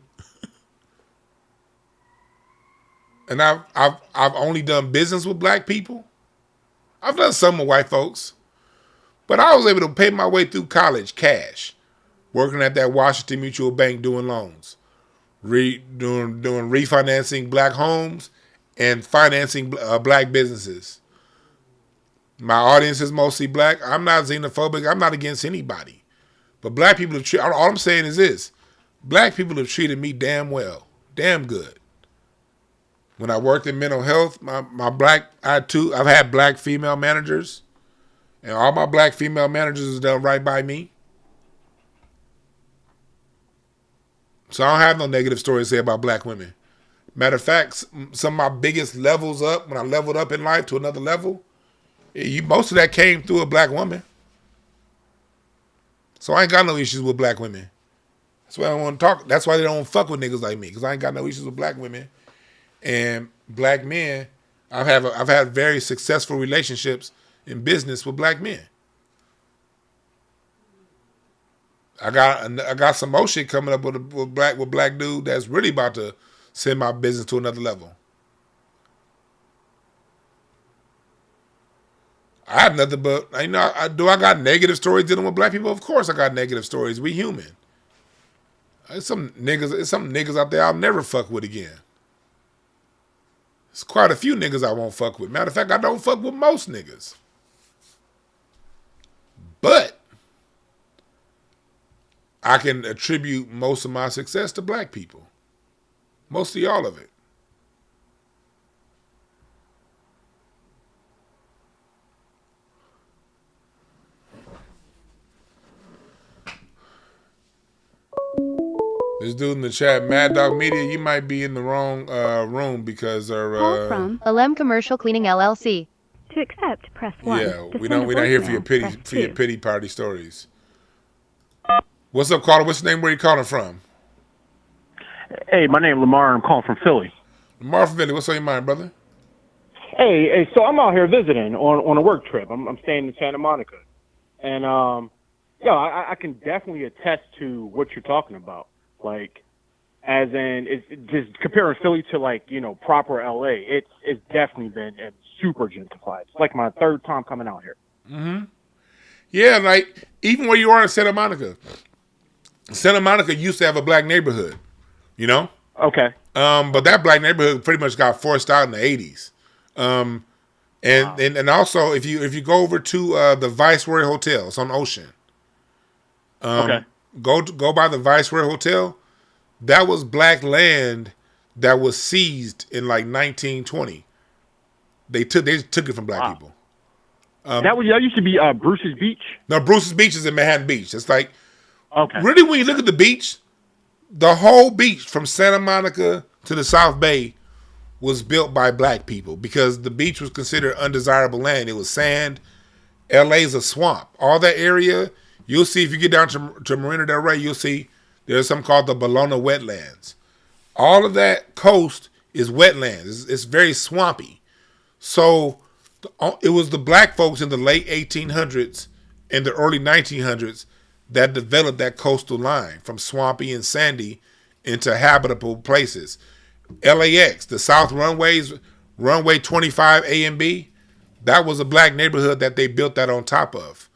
And I've only done business with black people. I've done some with white folks. But I was able to pay my way through college cash, working at that Washington Mutual Bank doing loans. Doing refinancing black homes and financing black businesses. My audience is mostly black. I'm not xenophobic. I'm not against anybody. But black people have treated, all I'm saying is this. Black people have treated me damn well. Damn good. When I worked in mental health, I've had black female managers. And all my black female managers is done right by me. So I don't have no negative stories to say about black women. Matter of fact, some of my biggest levels up, when I leveled up in life to another level, most of that came through a black woman. So I ain't got no issues with black women. That's why I don't want to talk. That's why they don't fuck with niggas like me, because I ain't got no issues with black women. And black men, I've had very successful relationships in business with black men. I got some more shit coming up with black dude that's really about to send my business to another level. I have nothing but I got negative stories dealing with black people? Of course I got negative stories. We human. There's some niggas out there I'll never fuck with again. There's quite a few niggas I won't fuck with. Matter of fact, I don't fuck with most niggas. But I can attribute most of my success to black people. Mostly all of it. This dude in the chat, Mad Dog Media, you might be in the wrong room because Call from Alem Commercial Cleaning LLC. To accept, press 1. Yeah, we're not here for your pity party stories. What's up, caller? What's your name? Where you calling from? Hey, my name is Lamar. I'm calling from Philly. Lamar from Philly. What's on your mind, brother? Hey, so I'm out here visiting on a work trip. I'm staying in Santa Monica, and I can definitely attest to what you're talking about. Like, as in, it's just comparing Philly to proper LA. It's definitely been super gentrified. It's like my third time coming out here. Mm-hmm. Yeah, like even where you are in Santa Monica used to have a black neighborhood. You know? Okay. But that black neighborhood pretty much got forced out in the 80s. And also if you go over to the Viceroy Hotel, it's on Ocean. Okay. Go by the Viceroy Hotel. That was black land that was seized in like 1920. They took it from black people. That used to be Bruce's Beach. No, Bruce's Beach is in Manhattan Beach. It's like, okay. Really, when you look at the beach, the whole beach from Santa Monica to the South Bay was built by black people because the beach was considered undesirable land. It was sand. LA's a swamp. All that area, you'll see if you get down to Marina Del Rey, you'll see there's something called the Bologna Wetlands. All of that coast is wetlands. It's very swampy. So it was the black folks in the late 1800s and the early 1900s that developed that coastal line from swampy and sandy into habitable places. LAX, the South Runways, Runway 25 A and B, that was a black neighborhood that they built that on top of.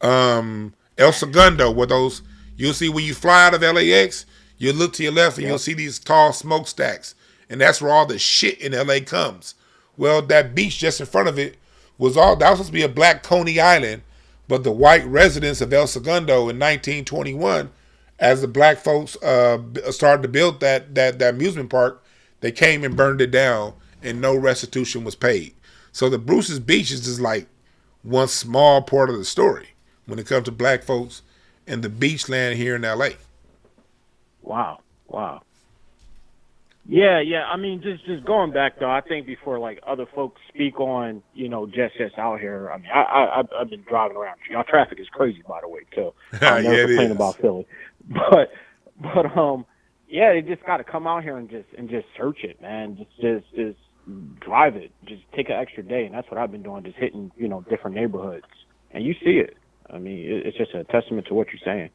El Segundo, where those, you'll see when you fly out of LAX, you look to your left and you'll see these tall smokestacks. And that's where all the shit in LA comes. Well, that beach just in front of it that was supposed to be a black Coney Island, but the white residents of El Segundo in 1921, as the black folks started to build that amusement park, they came and burned it down, and no restitution was paid. So the Bruce's Beach is just like one small part of the story when it comes to black folks and the beach land here in LA. Wow. Yeah. I mean, just going back though, I think before like other folks speak on, just out here. I mean, I've been driving around. Y'all traffic is crazy, by the way, too. I'm never complaining about Philly, but yeah, they just got to come out here and just search it, man. Just drive it. Just take an extra day, and that's what I've been doing. Just hitting, different neighborhoods, and you see it. I mean, it's just a testament to what you're saying.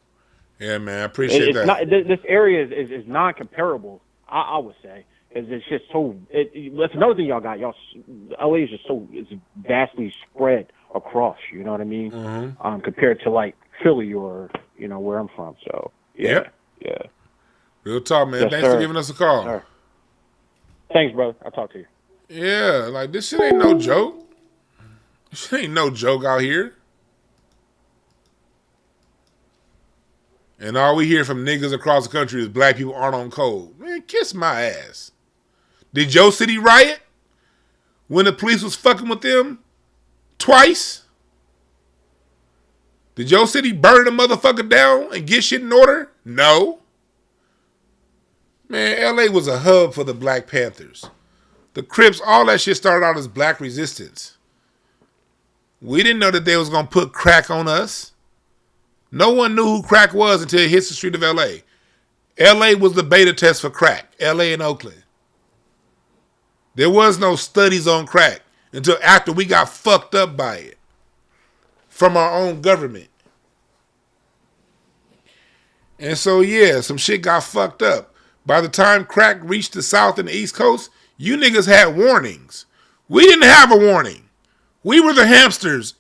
Yeah, man, I appreciate that. This area is non-comparable. I would say, because it's just so. That's another thing y'all got. LA is just it's vastly spread across. You know what I mean? Mm-hmm. Compared to like Philly or where I'm from. So yeah. Real talk, man. Yes, Thanks sir. for giving us a call. Sir. Thanks, brother. I'll talk to you. Yeah, like this shit ain't no joke. This shit ain't no joke out here. And all we hear from niggas across the country is black people aren't on code. Man, kiss my ass. Did your city riot when the police was fucking with them twice? Did your city burn a motherfucker down and get shit in order? No. Man, LA was a hub for the Black Panthers. The Crips, all that shit started out as black resistance. We didn't know that they was going to put crack on us. No one knew who crack was until it hits the street of LA. LA was the beta test for crack. LA and Oakland. There was no studies on crack until after we got fucked up by it from our own government. And so, yeah, some shit got fucked up. By the time crack reached the South and the East Coast, you niggas had warnings. We didn't have a warning. We were the hamsters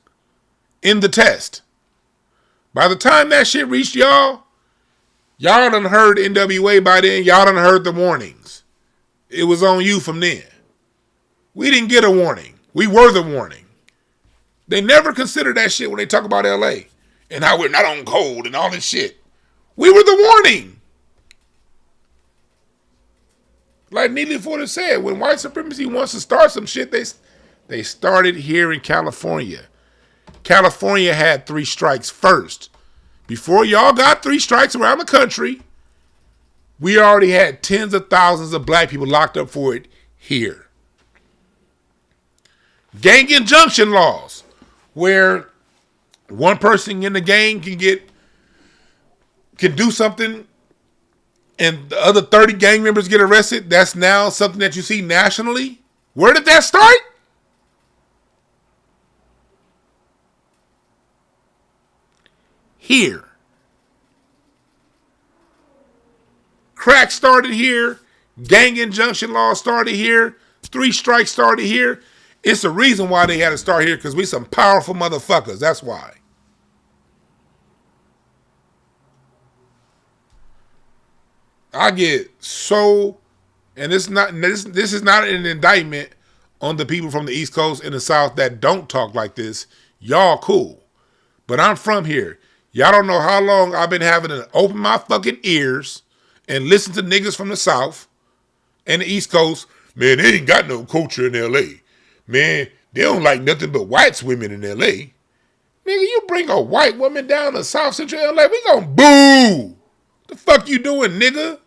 in the test. By the time that shit reached y'all done heard NWA by then. Y'all done heard the warnings. It was on you from then. We didn't get a warning. We were the warning. They never consider that shit when they talk about LA and how we're not on code and all this shit. We were the warning. Like Neely Ford said, when white supremacy wants to start some shit, they started here in California. California had 3 strikes first. Before y'all got 3 strikes around the country, we already had tens of thousands of black people locked up for it here. Gang injunction laws, where one person in the gang can do something and the other 30 gang members get arrested. That's now something that you see nationally. Where did that start? Here. Crack started here. Gang injunction law started here. 3 strikes started here. It's the reason why they had to start here, because we some powerful motherfuckers. That's why. I get so, and this is not an indictment on the people from the East Coast and the South that don't talk like this. Y'all cool. But I'm from here. Y'all don't know how long I've been having to open my fucking ears and listen to niggas from the South and the East Coast. Man, they ain't got no culture in L.A. Man, they don't like nothing but white women in L.A. Nigga, you bring a white woman down to South Central L.A., we gonna boo. The fuck you doing, nigga?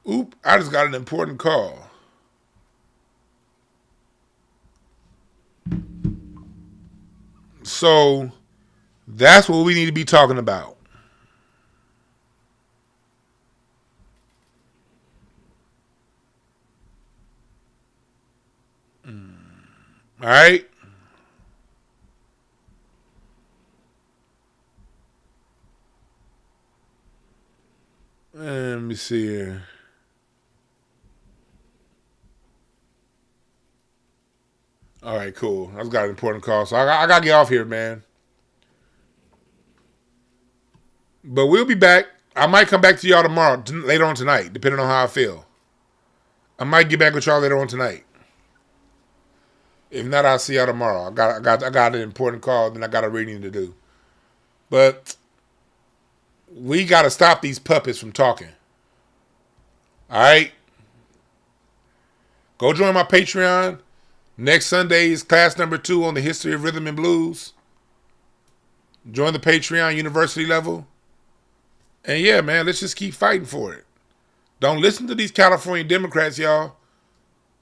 Oop, I just got an important call. So that's what we need to be talking about. All right. Let me see here. All right, cool. I've got an important call, so I got to get off here, man. But we'll be back. I might come back to y'all tomorrow, later on tonight, depending on how I feel. I might get back with y'all later on tonight. If not, I'll see y'all tomorrow. I got an important call, then I got a reading to do. But we got to stop these puppets from talking. All right? Go join my Patreon. Next Sunday is class number 2 on the history of rhythm and blues. Join the Patreon university level. And yeah, man, let's just keep fighting for it. Don't listen to these California Democrats, y'all.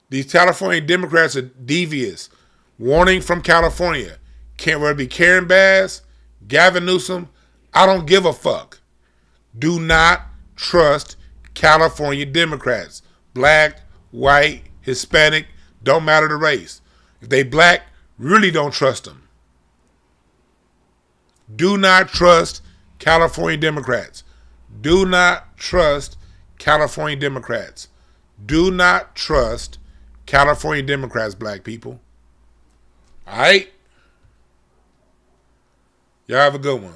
These California Democrats are devious. Warning from California. Can't whether it be Karen Bass, Gavin Newsom, I don't give a fuck. Do not trust California Democrats. Black, white, Hispanic, don't matter the race. If they black, really don't trust them. Do not trust California Democrats. Do not trust California Democrats. Do not trust California Democrats, black people. All right? Y'all have a good one.